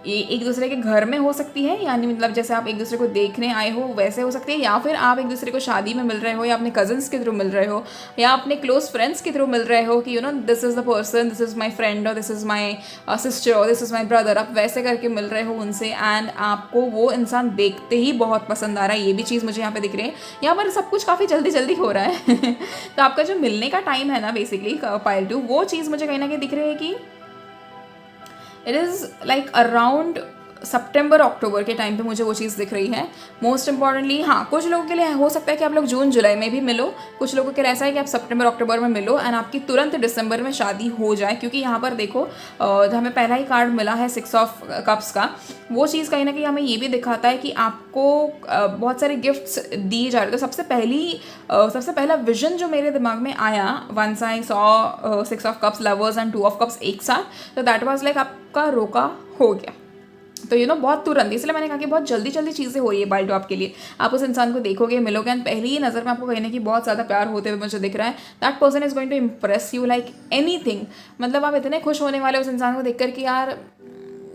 एक दूसरे के घर में हो सकती है, यानी मतलब जैसे आप एक दूसरे को देखने आए हो वैसे हो सकती है, या फिर आप एक दूसरे को शादी में मिल रहे हो, या अपने कजन्स के थ्रू मिल रहे हो, या अपने क्लोज फ्रेंड्स के थ्रू मिल रहे हो कि this is the person, this is my friend और दिस इज़ माई सिस्टर और दिस इज़ माई ब्रदर, आप वैसे करके मिल रहे हो उनसे एंड आपको वो इंसान देखते ही बहुत पसंद आ रहा है। ये भी चीज़ मुझे यहाँ पे दिख रही है। यहाँ पर सब कुछ काफ़ी जल्दी जल्दी हो रहा है तो आपका जो मिलने का टाइम है ना बेसिकली पाइल 2, वो चीज़ मुझे कहीं ना कहीं दिख रही है कि इट इज़ लाइक अराउंड सितंबर अक्टूबर के टाइम पे मुझे वो चीज़ दिख रही है। मोस्ट इंपॉर्टेंटली हाँ, कुछ लोगों के लिए हो सकता है कि आप लोग जून जुलाई में भी मिलो, कुछ लोगों के लिए ऐसा है कि आप सितंबर अक्टूबर में मिलो एंड आपकी तुरंत दिसंबर में शादी हो जाए। क्योंकि यहाँ पर देखो हमें पहला ही कार्ड मिला है 6 ऑफ कप्स का, वो चीज़ कहीं ना कहीं हमें ये भी दिखाता है कि आपको बहुत सारे गिफ्ट्स दिए जा रहे हैं। तो सबसे पहला विजन जो मेरे दिमाग में आया once I saw 6 of cups, lovers and 2 of cups एक साथ, तो दैट वाज लाइक आपका रोका हो गया। तो बहुत तुरंत, इसलिए मैंने कहा कि बहुत जल्दी जल्दी चीज़ें हो रही है बाइल 2 आपके लिए। आप उस इंसान को देखोगे, मिलोगे एंड पहली ही नज़र में आपको कहने की बहुत ज़्यादा प्यार होते हुए मुझे दिख रहा है। That person is going to impress you like anything. मतलब आप इतने खुश होने वाले उस इंसान को देखकर कि यार,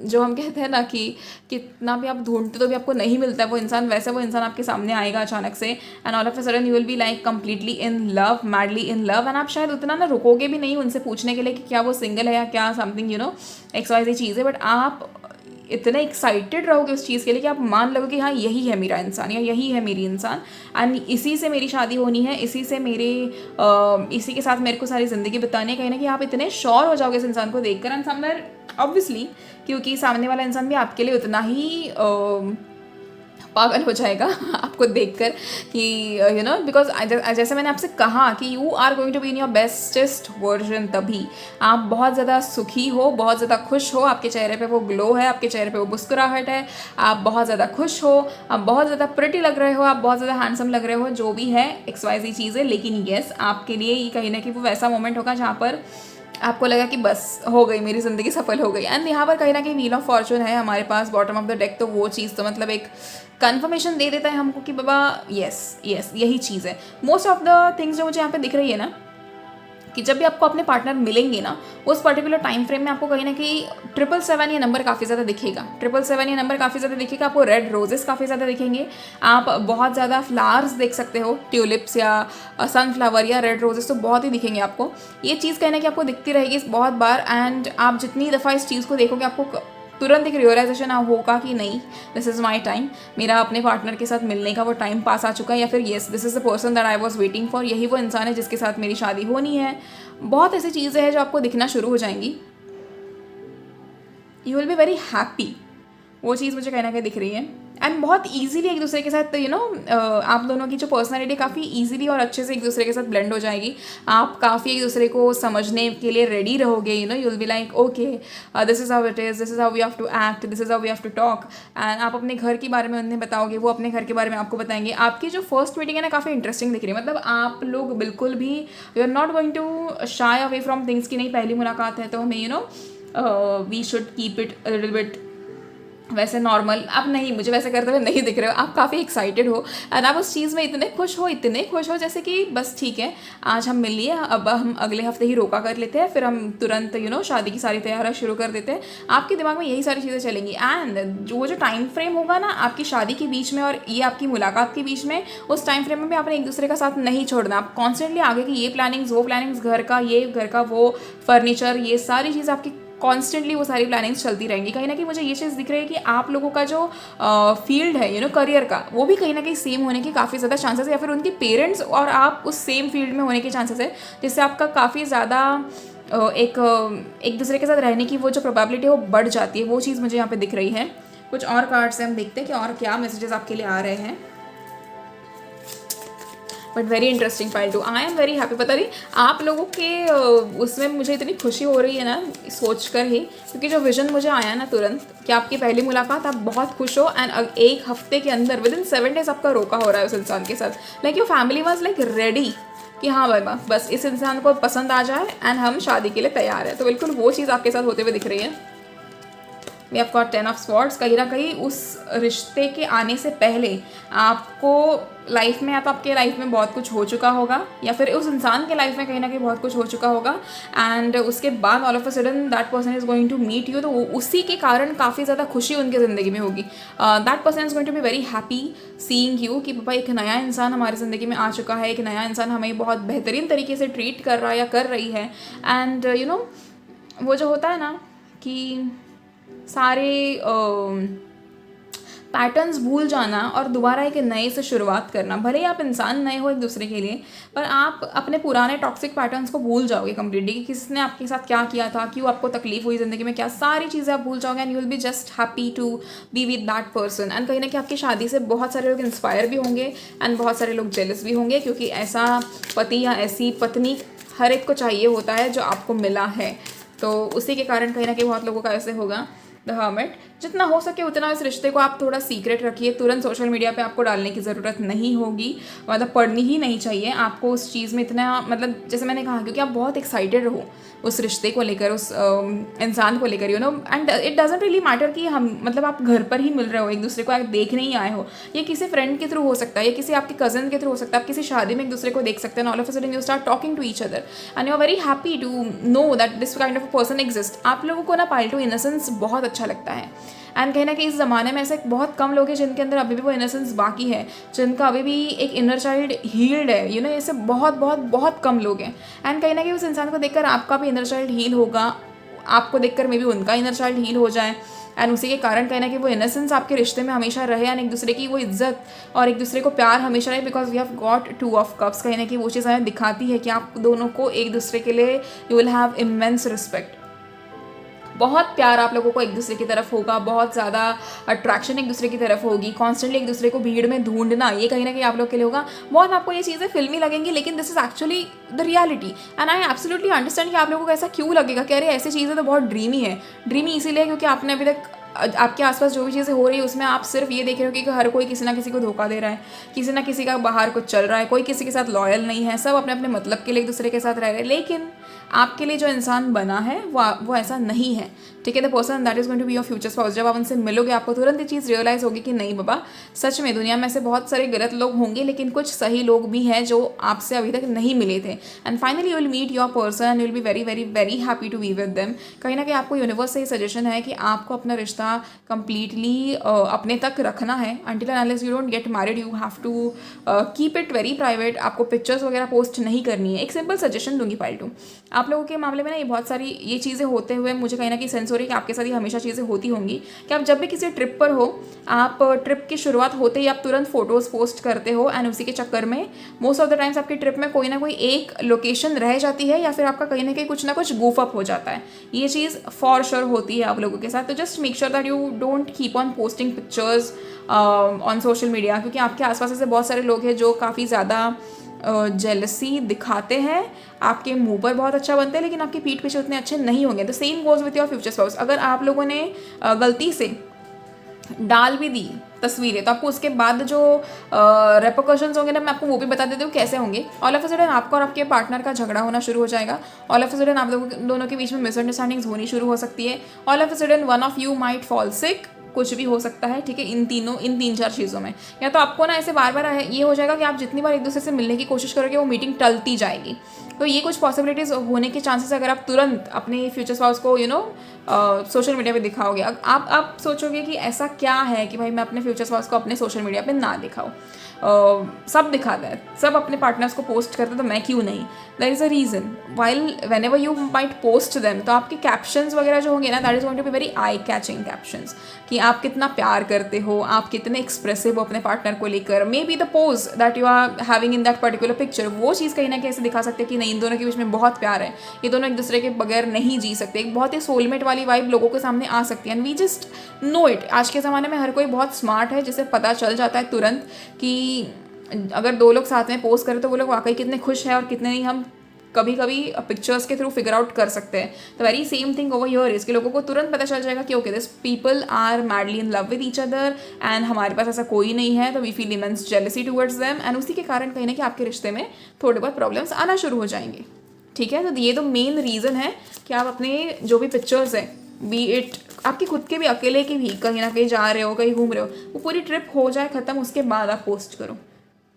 जो हम कहते हैं ना कि कितना भी आप ढूंढते तो भी आपको नहीं मिलता है वो इंसान, वैसे वो इंसान आपके सामने आएगा अचानक से and all of a sudden you will be like completely in love, madly in love and आप शायद उतना ना रुकोगे भी नहीं उनसे पूछने के लिए कि क्या वो सिंगल है या क्या समथिंग XYZ चीज़ है, बट आप इतने एक्साइटेड रहोगे उस चीज़ के लिए कि आप मान लोगे कि हाँ यही है मेरा इंसान या यही है मेरी इंसान एंड इसी से मेरी शादी होनी है, इसी के साथ मेरे को सारी ज़िंदगी बितानी है। कहीं ना कहीं आप इतने श्योर हो जाओगे इस इंसान को देखकर एंड समवेयर ऑब्वियसली, क्योंकि सामने वाला इंसान भी आपके लिए उतना ही पागल हो जाएगा आपको देखकर कि बिकॉज जैसे मैंने आपसे कहा कि you are going to be in your bestest version. तभी आप बहुत ज़्यादा सुखी हो, बहुत ज़्यादा खुश हो, आपके चेहरे पे वो ग्लो है, आपके चेहरे पे वो मुस्कुराहट है, आप बहुत ज़्यादा खुश हो, आप बहुत ज़्यादा प्रिटी लग रहे हो, आप बहुत ज़्यादा हैंडसम लग रहे हो, जो भी है XYZ चीज़ें। लेकिन येस, आपके लिए ये कहीं ना कहीं वो वैसा मोमेंट होगा जहाँ पर आपको लगा कि बस हो गई, मेरी ज़िंदगी सफल हो गई। एंड यहाँ पर कहीं ना कहीं व्हील ऑफ फॉर्चून है हमारे पास बॉटम ऑफ द डेक, तो वो चीज़ तो मतलब एक कन्फर्मेशन दे देता है हमको कि बाबा यस यही चीज़ है। मोस्ट ऑफ द थिंग्स जो मुझे यहाँ पे दिख रही है ना, कि जब भी आपको अपने पार्टनर मिलेंगे ना, उस पर्टिकुलर टाइम फ्रेम में आपको कहीं ना कहीं 777 ये नंबर काफ़ी ज़्यादा दिखेगा। 777 ये नंबर काफ़ी ज़्यादा दिखेगा, आपको रेड रोजेस काफ़ी ज़्यादा दिखेंगे, आप बहुत ज़्यादा फ्लावर्स देख सकते हो, ट्यूलिप्स या सनफ्लावर या रेड रोजेस तो बहुत ही दिखेंगे आपको। ये चीज़ कहीं ना कहीं आपको दिखती रहेगी बहुत बार एंड आप जितनी दफ़ा इस चीज़ को देखोगे आपको तुरंत एक रियलाइजेशन होगा कि नहीं, दिस इज़ माई टाइम, मेरा अपने पार्टनर के साथ मिलने का वो टाइम पास आ चुका है, या फिर yes this is the person that I was waiting for, यही वो इंसान है जिसके साथ मेरी शादी होनी है। बहुत ऐसी चीज़ें हैं जो आपको दिखना शुरू हो जाएंगी, you will be very happy. वो चीज़ मुझे कहीं ना कहीं दिख रही है एंड बहुत ईजिली एक दूसरे के साथ आप दोनों की जो पर्सनैलिटी काफ़ी ईजिली और अच्छे से एक दूसरे के साथ ब्लेंड हो जाएगी। आप काफ़ी एक दूसरे को समझने के लिए रेडी रहोगे, you will be like okay this is how it is, this is how we have to act, this is how we have to talk and आप अपने घर के बारे में उन्हें बताओगे, वो अपने घर के बारे में आपको बताएंगे। आपकी जो फर्स्ट मीटिंग है ना काफ़ी इंटरेस्टिंग दिख रही है, मतलब आप लोग बिल्कुल भी you are not going to shy away from things की नहीं पहली मुलाकात है तो हमें we should keep it a little bit वैसे नॉर्मल। आप नहीं, मुझे वैसे करते हुए नहीं दिख रहे हो, आप काफ़ी एक्साइटेड हो एंड आप उस चीज़ में इतने खुश हो जैसे कि बस ठीक है आज हम मिल लिए, अब हम अगले हफ्ते ही रोका कर लेते हैं, फिर हम तुरंत शादी की सारी तैयारियां शुरू कर देते हैं। आपके दिमाग में यही सारी चीज़ें चलेंगी एंड वो जो टाइम फ्रेम होगा ना आपकी शादी के बीच में और ये आपकी मुलाकात के बीच में, उस टाइम फ्रेम में भी आपने एक दूसरे का साथ नहीं छोड़ना। आप कॉन्स्टेंटली आगे की ये प्लानिंग्स वो प्लानिंग्स, घर का वो फर्नीचर, ये सारी चीज़ आपकी कॉन्स्टेंटली वो सारी प्लानिंग्स चलती रहेंगी। कहीं ना कहीं मुझे ये चीज़ दिख रही है कि आप लोगों का जो फील्ड है करियर का, वो भी कहीं ना कहीं सेम होने के काफ़ी ज़्यादा चांसेस है, या फिर उनके पेरेंट्स और आप उस सेम फील्ड में होने के चांसेस है, जिससे आपका काफ़ी ज़्यादा एक दूसरे के साथ रहने की वो जो प्रोबेबिलिटी है वो बढ़ जाती है। वो चीज़ मुझे यहाँ पे दिख रही है। कुछ और कार्ड्स से हम देखते हैं कि और क्या मैसेजेस आपके लिए आ रहे हैं। But very interesting pile 2। I am very happy. पता नहीं आप लोगों के उसमें मुझे इतनी खुशी हो रही है ना सोच कर ही, क्योंकि जो विजन मुझे आया ना तुरंत कि आपकी पहली मुलाकात, आप बहुत खुश हो एंड एक हफ्ते के अंदर विद इन 7 days आपका रोका हो रहा है उस इंसान के साथ। Like your family was like ready कि हाँ बाबा बस इस इंसान को पसंद आ जाए एंड हम शादी के लिए तैयार है। तो बिल्कुल वो चीज़ आपके साथ होते हुए दिख रही है। We have got 10 of Swords। कहीं ना कहीं उस रिश्ते के आने से पहले आपको लाइफ में, या तो आपके लाइफ में बहुत कुछ हो चुका होगा या फिर उस इंसान के लाइफ में कहीं ना कहीं बहुत कुछ हो चुका होगा एंड उसके बाद all of a sudden that person is going to meet you. तो उसी के कारण काफ़ी ज़्यादा खुशी उनकी ज़िंदगी में होगी। That person is going to be very happy seeing you कि पापा एक नया इंसान हमारी ज़िंदगी में आ चुका है, एक नया इंसान हमें बहुत बेहतरीन तरीके से ट्रीट कर रहा है या कर रही है। एंड यू नो वो जो होता है ना कि सारे पैटर्न्स भूल जाना और दोबारा एक नए से शुरुआत करना। भले ही आप इंसान नए हो एक दूसरे के लिए, पर आप अपने पुराने टॉक्सिक पैटर्न्स को भूल जाओगे कम्प्लीटली कि किसने आपके साथ क्या किया था, क्यों आपको तकलीफ हुई ज़िंदगी में, क्या सारी चीज़ें आप भूल जाओगे and you will be just happy to be with that person. And कहीं ना कहीं आपकी शादी से बहुत सारे लोग इंस्पायर भी होंगे एंड बहुत सारे लोग जेलस भी होंगे, क्योंकि ऐसा पति या ऐसी पत्नी हर एक को चाहिए होता है जो आपको मिला है। तो उसी के कारण कहीं ना कहीं बहुत लोगों का ऐसे होगा। द हर्मिट, जितना हो सके उतना इस रिश्ते को आप थोड़ा सीक्रेट रखिए। तुरंत सोशल मीडिया पे आपको डालने की ज़रूरत नहीं होगी, मतलब पढ़नी ही नहीं चाहिए आपको उस चीज़ में इतना, मतलब जैसे मैंने कहा क्योंकि आप बहुत एक्साइटेड रहो उस रिश्ते को लेकर, उस इंसान को लेकर, you know. And it doesn't really matter कि हम, मतलब आप घर पर ही मिल रहे हो, एक दूसरे को आप देखने ही आए हो, ये किसी फ्रेंड के थ्रू हो सकता है, या किसी आपके कज़न के थ्रू हो सकता है, आप किसी शादी में एक दूसरे को देख सकते हैं। All of a sudden you start talking to each other and you are very happy to know that this kind of a person exist. आप लोगों को ना पाइल 2 इनोसेंस बहुत अच्छा लगता है एंड कहीं ना कहीं इस ज़माने में ऐसे बहुत कम लोग हैं जिनके अंदर अभी भी वो इनोसेंस बाकी है, जिनका अभी भी एक इनर चाइल्ड हील्ड है, यू नो। ऐसे बहुत बहुत बहुत कम लोग हैं एंड कहीं ना कहीं उस इंसान को देखकर आपका भी इनर चाइल्ड हील होगा, आपको देखकर मे बी उनका इनर चाइल्ड हील हो जाए एंड उसी के कारण कहीं ना कहीं वो इनोसेंस आपके रिश्ते में हमेशा रहे एंड एक दूसरे की वो इज्जत और एक दूसरे को प्यार हमेशा रहे, because we have got 2 of Cups। कहीं ना कहीं वो चीज़ हमें दिखाती है कि आप दोनों को एक दूसरे के लिए you will have immense respect, बहुत प्यार आप लोगों को एक दूसरे की तरफ होगा, बहुत ज़्यादा अट्रैक्शन एक दूसरे की तरफ होगी, कॉन्स्टेंटली एक दूसरे को भीड़ में ढूंढना, ये कहीं ना कहीं आप लोग के लिए होगा। बहुत आपको ये चीज़ें फिल्मी लगेंगी, लेकिन this is actually the reality and I absolutely understand कि आप लोगों को ऐसा क्यों लगेगा कि अरे ऐसी चीज़ें तो बहुत ड्रीमी है। ड्रीमी इसीलिए क्योंकि आपने अभी तक आपके आसपास जो भी चीज़ें हो रही है उसमें आप सिर्फ ये देख रहे हो कि हर कोई किसी ना किसी को धोखा दे रहा है, किसी ना किसी का बाहर कुछ चल रहा है, कोई किसी के साथ लॉयल नहीं है, सब अपने अपने मतलब के लिए एक दूसरे के साथ रह रहे हैं। लेकिन आपके लिए जो इंसान बना है वो ऐसा नहीं है, ठीक है। The person that is going to be your future spouse. जब आप उनसे मिलोगे आपको तुरंत ये चीज़ रियलाइज होगी कि नहीं बाबा, सच में दुनिया में ऐसे बहुत सारे गलत लोग होंगे, लेकिन कुछ सही लोग भी हैं जो आपसे अभी तक नहीं मिले थे and finally you will meet your person and you will be very very very happy to be with them. कहीं ना कहीं आपको यूनिवर्स से ये सजेशन है कि आपको अपना रिश्ता कंप्लीटली अपने तक रखना है। Until and unless you don't get married you have to keep it very private. आपको पिक्चर्स वगैरह पोस्ट नहीं करनी है। एक सिंपल सजेशन दूंगी पाइल 2, आप लोगों के मामले में ना ये बहुत सारी ये चीज़ें होते हुए मुझे कहीं ना कहीं सेंस हो रही है कि आपके साथ ये हमेशा चीज़ें होती होंगी कि आप जब भी किसी ट्रिप पर हो, आप ट्रिप की शुरुआत होते ही आप तुरंत फोटोज़ पोस्ट करते हो एंड उसी के चक्कर में मोस्ट ऑफ द टाइम्स आपकी ट्रिप में कोई ना कोई एक लोकेशन रह जाती है या फिर आपका कहीं ना कहीं कुछ ना कुछ goof up हो जाता है। ये चीज़ फॉर श्योर होती है आप लोगों के साथ। तो just make sure that you don't keep on posting pictures on social media, क्योंकि आपके आसपास ऐसे बहुत सारे लोग हैं जो काफ़ी ज़्यादा जेलसी दिखाते हैं, आपके मुंह पर बहुत अच्छा बनते हैं लेकिन आपकी पीठ पीछे उतने अच्छे नहीं होंगे। The same goes with your future spouse. अगर आप लोगों ने गलती से डाल भी दी तस्वीरें तो आपको उसके बाद जो रेपोकशंस होंगे ना, मैं आपको वो भी बता देती हूँ कैसे होंगे। ऑल ऑफ अ सडन आपको और आपके पार्टनर का झगड़ा होना शुरू हो जाएगा। ऑल ऑफ अ सडन आप लोगों दोनों के बीच में मिसअंडरस्टैंडिंग्स होनी शुरू हो सकती है। All of a sudden one of you might fall sick, कुछ भी हो सकता है, ठीक है। इन 3-4 चीज़ों में या तो आपको ना ऐसे बार बार ये हो जाएगा कि आप जितनी बार एक दूसरे से मिलने की कोशिश करोगे वो मीटिंग टलती जाएगी। तो ये कुछ पॉसिबिलिटीज़ होने के चांसेस अगर आप तुरंत अपने फ्यूचर स्पाउस को सोशल मीडिया पे दिखाओगे। आप सोचोगे कि ऐसा क्या है कि भाई मैं अपने फ्यूचर स्पाउस को अपने सोशल मीडिया पे ना दिखाऊँ। सब दिखाता है, सब अपने पार्टनर्स को पोस्ट करते, तो मैं क्यों नहीं। There is a reason while whenever you might post them, तो आपके कैप्शंस वगैरह जो होंगे ना, that is going to be very eye catching captions कि आप कितना प्यार करते हो, आप कितने एक्सप्रेसिव हो अपने पार्टनर को लेकर। Maybe the pose that you are having in that particular picture, वो चीज़ कहीं ना कहीं ऐसे दिखा सकते हैं कि नहीं, इन दोनों के बीच में बहुत प्यार है, ये दोनों एक दूसरे के बगैर नहीं जी सकते। एक बहुत ही सोलमेट वाली वाइब लोगों के सामने आ सकती है and we just know it. आज के ज़माने में हर कोई बहुत स्मार्ट है, जिसे पता चल जाता है तुरंत कि अगर दो लोग साथ में पोस्ट करें तो वो लोग वाकई कितने खुश हैं और कितने नहीं, हम कभी कभी पिक्चर्स के थ्रू फिगर आउट कर सकते हैं। तो very same thing over here is कि लोगों को तुरंत पता चल जाएगा कि okay this people are madly in love with each other and हमारे पास ऐसा कोई नहीं है, तो we feel immense jealousy towards them, and उसी के कारण कहीं ना कि आपके रिश्ते में थोड़े बहुत प्रॉब्लम्स आना शुरू हो जाएंगे। ठीक है, तो ये तो मेन रीज़न है कि आप अपने जो भी पिक्चर्स हैं, बी इट आपके खुद के भी, अकेले के भी, कहीं ना कहीं जा रहे हो, कहीं घूम रहे हो, वो पूरी ट्रिप हो जाए ख़त्म, उसके बाद आप पोस्ट करो।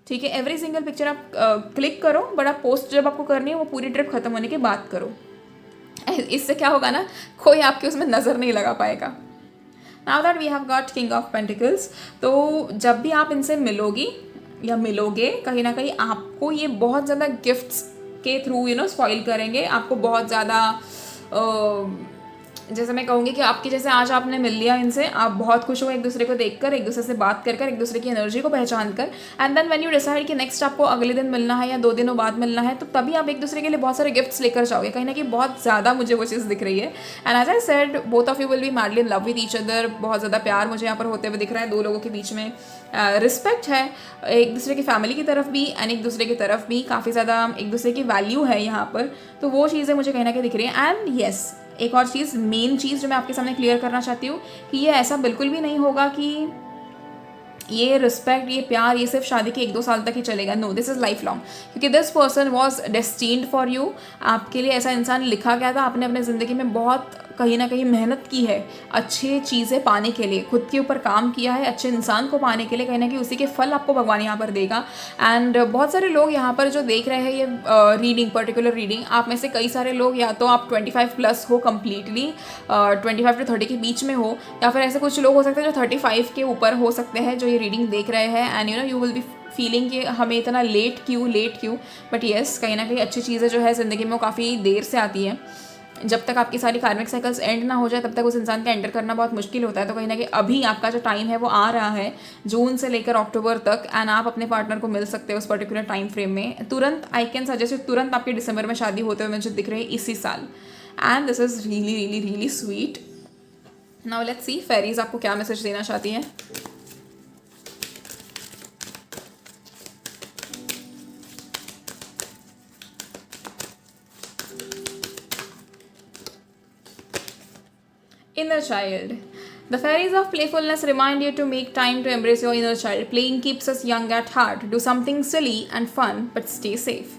ठीक है, एवरी सिंगल पिक्चर आप क्लिक करो, बट आप पोस्ट जब आपको करनी है वो पूरी ट्रिप खत्म होने के बाद करो। इससे क्या होगा ना, कोई आपके उसमें नज़र नहीं लगा पाएगा। Now that we have got king of pentacles, तो जब भी आप इनसे मिलोगी या मिलोगे, कहीं ना कहीं आपको ये बहुत ज़्यादा गिफ्ट्स के थ्रू स्पॉइल करेंगे, आपको बहुत ज़्यादा जैसे मैं कहूँगी कि आपकी, जैसे आज आपने मिल लिया इनसे, आप बहुत खुश हो एक दूसरे को देखकर, एक दूसरे से बात कर कर, एक दूसरे की एनर्जी को पहचान कर, and then when you decide कि नेक्स्ट आपको अगले दिन मिलना है या 2 दिनों बाद मिलना है, तो तभी आप एक दूसरे के लिए बहुत सारे गिफ्ट्स लेकर जाओगे। कहीं ना कहीं बहुत ज़्यादा मुझे वो चीज़ दिख रही है, and as I said both of you will be madly in love with each other. बहुत ज़्यादा प्यार मुझे यहाँ पर होते हुए दिख रहा है, दो लोगों के बीच में रिस्पेक्ट है, एक दूसरे की फैमिली की तरफ भी एंड एक दूसरे की तरफ भी काफ़ी ज़्यादा एक दूसरे की वैल्यू है यहाँ पर, तो वो चीज़ें मुझे कहीं ना कहीं दिख रही हैं। एंड येस, एक और चीज़, मेन चीज़ जो मैं आपके सामने क्लियर करना चाहती हूँ कि ये ऐसा बिल्कुल भी नहीं होगा कि ये रिस्पेक्ट, ये प्यार, ये सिर्फ शादी के 1-2 साल तक ही चलेगा। No, this is life long, क्योंकि this person was destined for you. आपके लिए ऐसा इंसान लिखा गया था, आपने अपने ज़िंदगी में बहुत कहीं ना कहीं मेहनत की है अच्छे चीज़ें पाने के लिए, खुद के ऊपर काम किया है अच्छे इंसान को पाने के लिए, कहीं ना कहीं उसी के फल आपको भगवान यहाँ पर देगा। एंड बहुत सारे लोग यहाँ पर जो देख रहे हैं ये रीडिंग, पर्टिकुलर रीडिंग, आप में से कई सारे लोग या तो आप 25+ हो कम्प्लीटली, 25 to 30 के बीच में हो, या फिर ऐसे कुछ लोग हो सकते हैं जो 35 के ऊपर हो सकते हैं जो ये रीडिंग देख रहे हैं, and you will be feeling कि हमें इतना लेट क्यों, बट येस, कहीं ना कहीं अच्छी चीज़ें जो है ज़िंदगी में वो काफ़ी देर से आती हैं। जब तक आपकी सारी कार्मिक साइकिल्स एंड ना हो जाए तब तक उस इंसान का एंटर करना बहुत मुश्किल होता है। तो कहीं ना कहीं अभी आपका जो टाइम है वो आ रहा है, जून से लेकर अक्टूबर तक, एंड आप अपने पार्टनर को मिल सकते हो उस पर्टिकुलर टाइम फ्रेम में। तुरंत आई कैन सजेस्ट, तुरंत आपके दिसंबर में शादी होते हुए मुझे दिख रही है इसी साल, and this is really really really sweet. Now let's see fairies आपको क्या मैसेज देना चाहती हैं। Inner child. The fairies of playfulness remind you to make time to embrace your inner child. Playing keeps us young at heart. Do something silly and fun, but stay safe.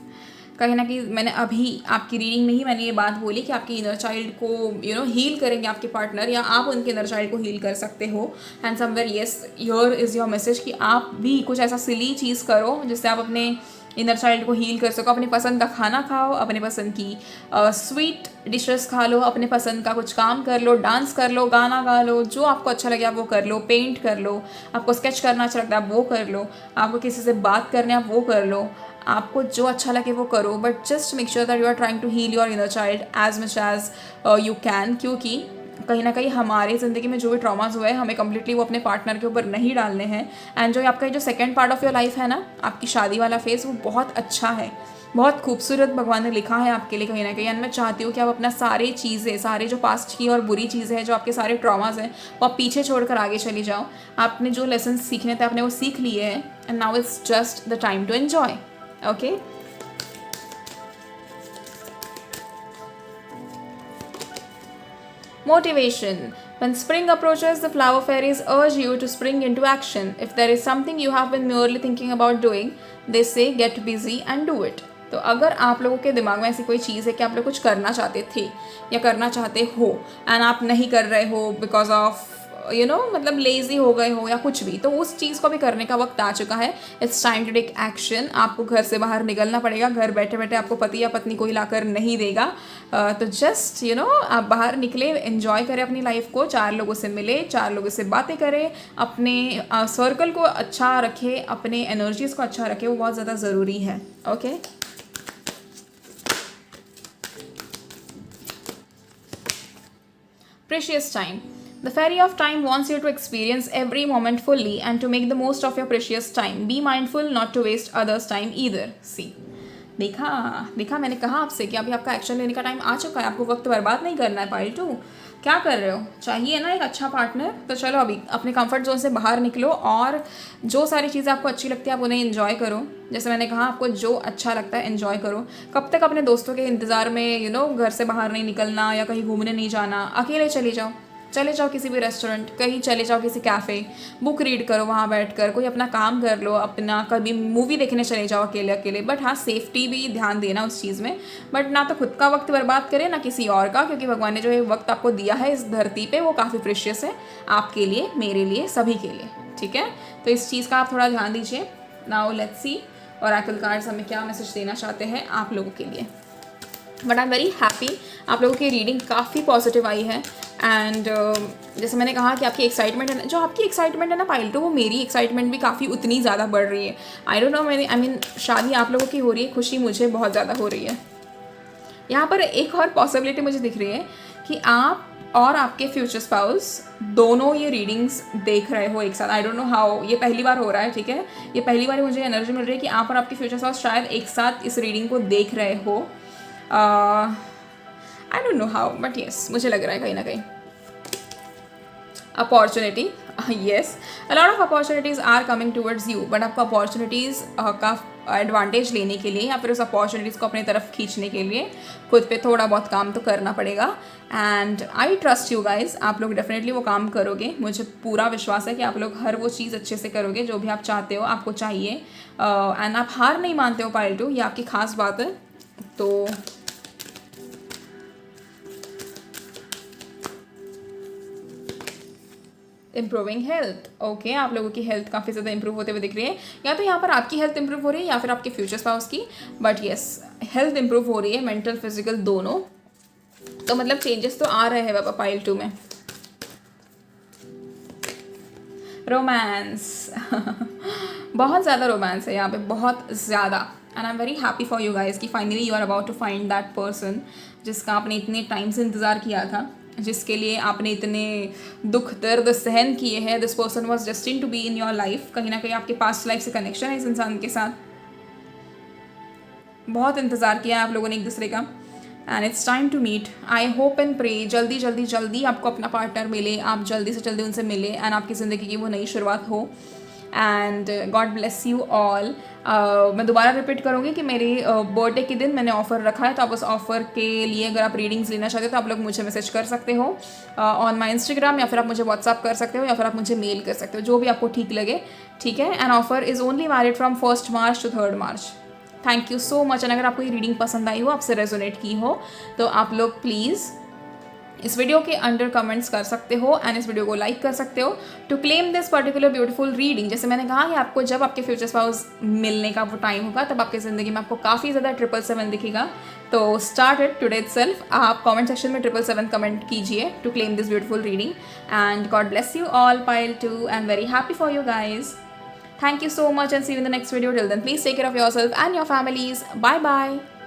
कहीं ना कहीं मैंने अभी आपकी reading में ही मैंने ये बात बोली कि आपकी इनर चाइल्ड को हील करेंगे आपके पार्टनर, या आप उनके इनर चाइल्ड को हील कर सकते हो। And somewhere yes, here is your message कि आप भी कुछ ऐसा सिली चीज़ करो जिससे आप अपने इनर चाइल्ड को हील कर सको। अपनी पसंद का खाना खाओ, अपने पसंद की स्वीट डिशेस खा लो, अपने पसंद का कुछ काम कर लो, डांस कर लो, गाना गा लो, जो आपको अच्छा लगे आप वो कर लो, पेंट कर लो, आपको स्केच करना अच्छा लगता है आप वो कर लो, आपको किसी से बात करने आप वो कर लो, आपको जो अच्छा लगे वो करो, but just make sure that you are trying to heal your inner child as much as you can. क्योंकि कहीं ना कहीं हमारे ज़िंदगी में जो भी ट्रॉमास हुए हैं हमें कम्प्लीटली वो अपने पार्टनर के ऊपर नहीं डालने हैं। एंड जो आपका जो second part of your life है ना, आपकी शादी वाला फेज़, वो बहुत अच्छा है, बहुत खूबसूरत भगवान ने लिखा है आपके लिए कहीं ना कहीं। एंड मैं चाहती हूँ कि आप अपना सारी चीज़ें, सारे जो पास्ट की और बुरी चीज़ें हैं, जो आपके सारे ट्रॉमास हैं, वो आप पीछे छोड़कर आगे चली जाओ। आपने जो लेसन सीखने थे आपने वो सीख लिए हैं, and now it's just the time to enjoy. Okay, motivation. When spring approaches, the flower fairies urge you to spring into action. If there is something you have been merely thinking about doing, they say get busy and do it. तो अगर आप लोगों के दिमाग में ऐसी कोई चीज़ है कि आप लोग कुछ करना चाहते थे या करना चाहते हो एंड आप नहीं कर रहे हो बिकॉज ऑफ मतलब लेज़ी हो गए हो या कुछ भी, तो उस चीज़ को भी करने का वक्त आ चुका है। It's time to take action. आपको घर से बाहर निकलना पड़ेगा। घर बैठे बैठे आपको पति या पत्नी कोई लाकर नहीं देगा। तो जस्ट आप बाहर निकले, एंजॉय करें अपनी लाइफ को, 4 लोगों से मिले, 4 लोगों से बातें करें, अपने सर्कल को अच्छा रखें, अपने एनर्जीज़ को अच्छा रखें, वो बहुत ज़्यादा ज़रूरी है। Okay, precious time. The fairy of time wants you to experience every moment fully and to make the most of your precious time. Be mindful not to waste others' time either. See, देखा मैंने कहा आपसे कि अभी आपका action लेने का time आ चुका है। आपको वक्त बर्बाद नहीं करना है। पाइल 2, क्या कर रहे हो? चाहिए ना एक अच्छा पार्टनर? तो चलो अभी अपने कंफर्ट जोन से बाहर निकलो और जो सारी चीज़ें आपको अच्छी लगती है आप उन्हें एंजॉय करो। जैसे मैंने कहा, आपको जो अच्छा लगता है एंजॉय करो। कब तक अपने दोस्तों के इंतज़ार में घर से बाहर नहीं निकलना या कहीं घूमने नहीं जाना। अकेले चले जाओ किसी भी रेस्टोरेंट, कहीं चले जाओ किसी कैफ़े, बुक रीड करो वहाँ बैठकर, कोई अपना काम कर लो, अपना कभी मूवी देखने चले जाओ अकेले अकेले। बट हाँ, सेफ्टी भी ध्यान देना उस चीज़ में। बट ना तो खुद का वक्त बर्बाद करें ना किसी और का, क्योंकि भगवान ने जो ये वक्त आपको दिया है इस धरती पे वो काफ़ी प्रेशियस है, आपके लिए, मेरे लिए, सभी के लिए। ठीक है, तो इस चीज़ का आप थोड़ा ध्यान दीजिए। Now let's C oracle cards हमें क्या मैसेज देना चाहते हैं आप लोगों के लिए। But I am very happy, आप लोगों की रीडिंग काफ़ी पॉजिटिव आई है। एंड जैसे मैंने कहा कि आपकी एक्साइटमेंट है ना, जो आपकी एक्साइटमेंट है ना पायल टू, वो मेरी एक्साइटमेंट भी काफ़ी उतनी ज़्यादा बढ़ रही है। आई डोंट नो, आई मीन शादी आप लोगों की हो रही है, खुशी मुझे बहुत ज़्यादा हो रही है। यहाँ पर एक और पॉसिबिलिटी मुझे दिख रही है कि आप और आपके फ्यूचर स्पाउस दोनों ये रीडिंग्स देख रहे हो एक साथ। आई डोंट नो हाउ, ये पहली बार हो रहा है। ठीक है, ये पहली बार मुझे एनर्जी मिल रही है कि आप और आपके फ्यूचर स्पाउस शायद एक साथ इस रीडिंग को देख रहे हो। I don't know how, but yes, मुझे लग रहा है कहीं ना कहीं। Opportunity, yes, a lot of opportunities are coming towards you, but आपको अपॉर्चुनिटीज़ का एडवांटेज लेने के लिए या फिर उस अपॉर्चुनिटीज़ को अपनी तरफ खींचने के लिए खुद पे थोड़ा बहुत काम तो करना पड़ेगा। And I trust you guys, आप लोग डेफिनेटली वो काम करोगे। मुझे पूरा विश्वास है कि आप लोग हर वो चीज़ अच्छे से करोगे जो भी आप चाहते हो, आपको चाहिए। एंड आप हार नहीं मानते हो पायल टू, ये आपकी खास बात है। तो इम्प्रूविंग हेल्थ, ओके, आप लोगों की हेल्थ काफ़ी ज़्यादा इंप्रूव होते हुए दिख रही है। या तो यहाँ पर आपकी हेल्थ इंप्रूव हो रही है या फिर आपके फ्यूचर स्पाउस की, बट येस, हेल्थ इंप्रूव हो रही है, मेंटल फिजिकल दोनों। तो मतलब चेंजेस तो आ रहे हैं बाबा पाइल 2 में। रोमांस बहुत ज़्यादा रोमांस है यहाँ पे, बहुत ज़्यादा। And I am very happy for you guys कि finally you are about to find that person जिसका आपने इतने टाइम से इंतज़ार किया था, जिसके लिए आपने इतने दुख दर्द सहन किए हैं। This person was destined to be in your life. कहीं ना कहीं आपके पास्ट लाइफ से कनेक्शन है इस इंसान के साथ। बहुत इंतज़ार किया है आप लोगों ने एक दूसरे का, and it's time to meet. I hope and pray जल्दी जल्दी जल्दी आपको अपना पार्टनर मिले, आप जल्दी से जल्दी उनसे मिले एंड आपकी ज़िंदगी की वो नई शुरुआत हो। And God bless you all. मैं दोबारा रिपीट करूँगी कि मेरी बर्थडे के दिन मैंने ऑफ़र रखा है, तो आप उस ऑफ़र के लिए अगर आप रीडिंग्स लेना चाहते हो तो आप लोग मुझे मैसेज कर सकते हो ऑन माई इंस्टाग्राम, या फिर आप मुझे व्हाट्सअप कर सकते हो, या फिर आप मुझे मेल कर सकते हो, जो भी आपको ठीक लगे। ठीक है, and offer is only valid from 1 March two 3 March. Thank you so much. And अगर आपको ये रीडिंग पसंद आई हो, आपसे रेजोनेट की हो, तो आप लोग प्लीज़ इस वीडियो के अंडर कमेंट्स कर सकते हो एंड इस वीडियो को लाइक कर सकते हो to claim this particular beautiful reading. जैसे मैंने कहा कि आपको जब आपके फ्यूचर स्पाउस मिलने का वो टाइम होगा, तब आपकी ज़िंदगी में आपको काफ़ी ज़्यादा 777 दिखेगा। तो स्टार्ट इट टुडे इटसेल्फ। आप कमेंट सेक्शन में 777 कमेंट कीजिए to claim this beautiful reading. And God bless you all pile too, and very happy for you guys. Thank you so much and see you in the next video. Till then, please take care of yourself and your families. Bye bye.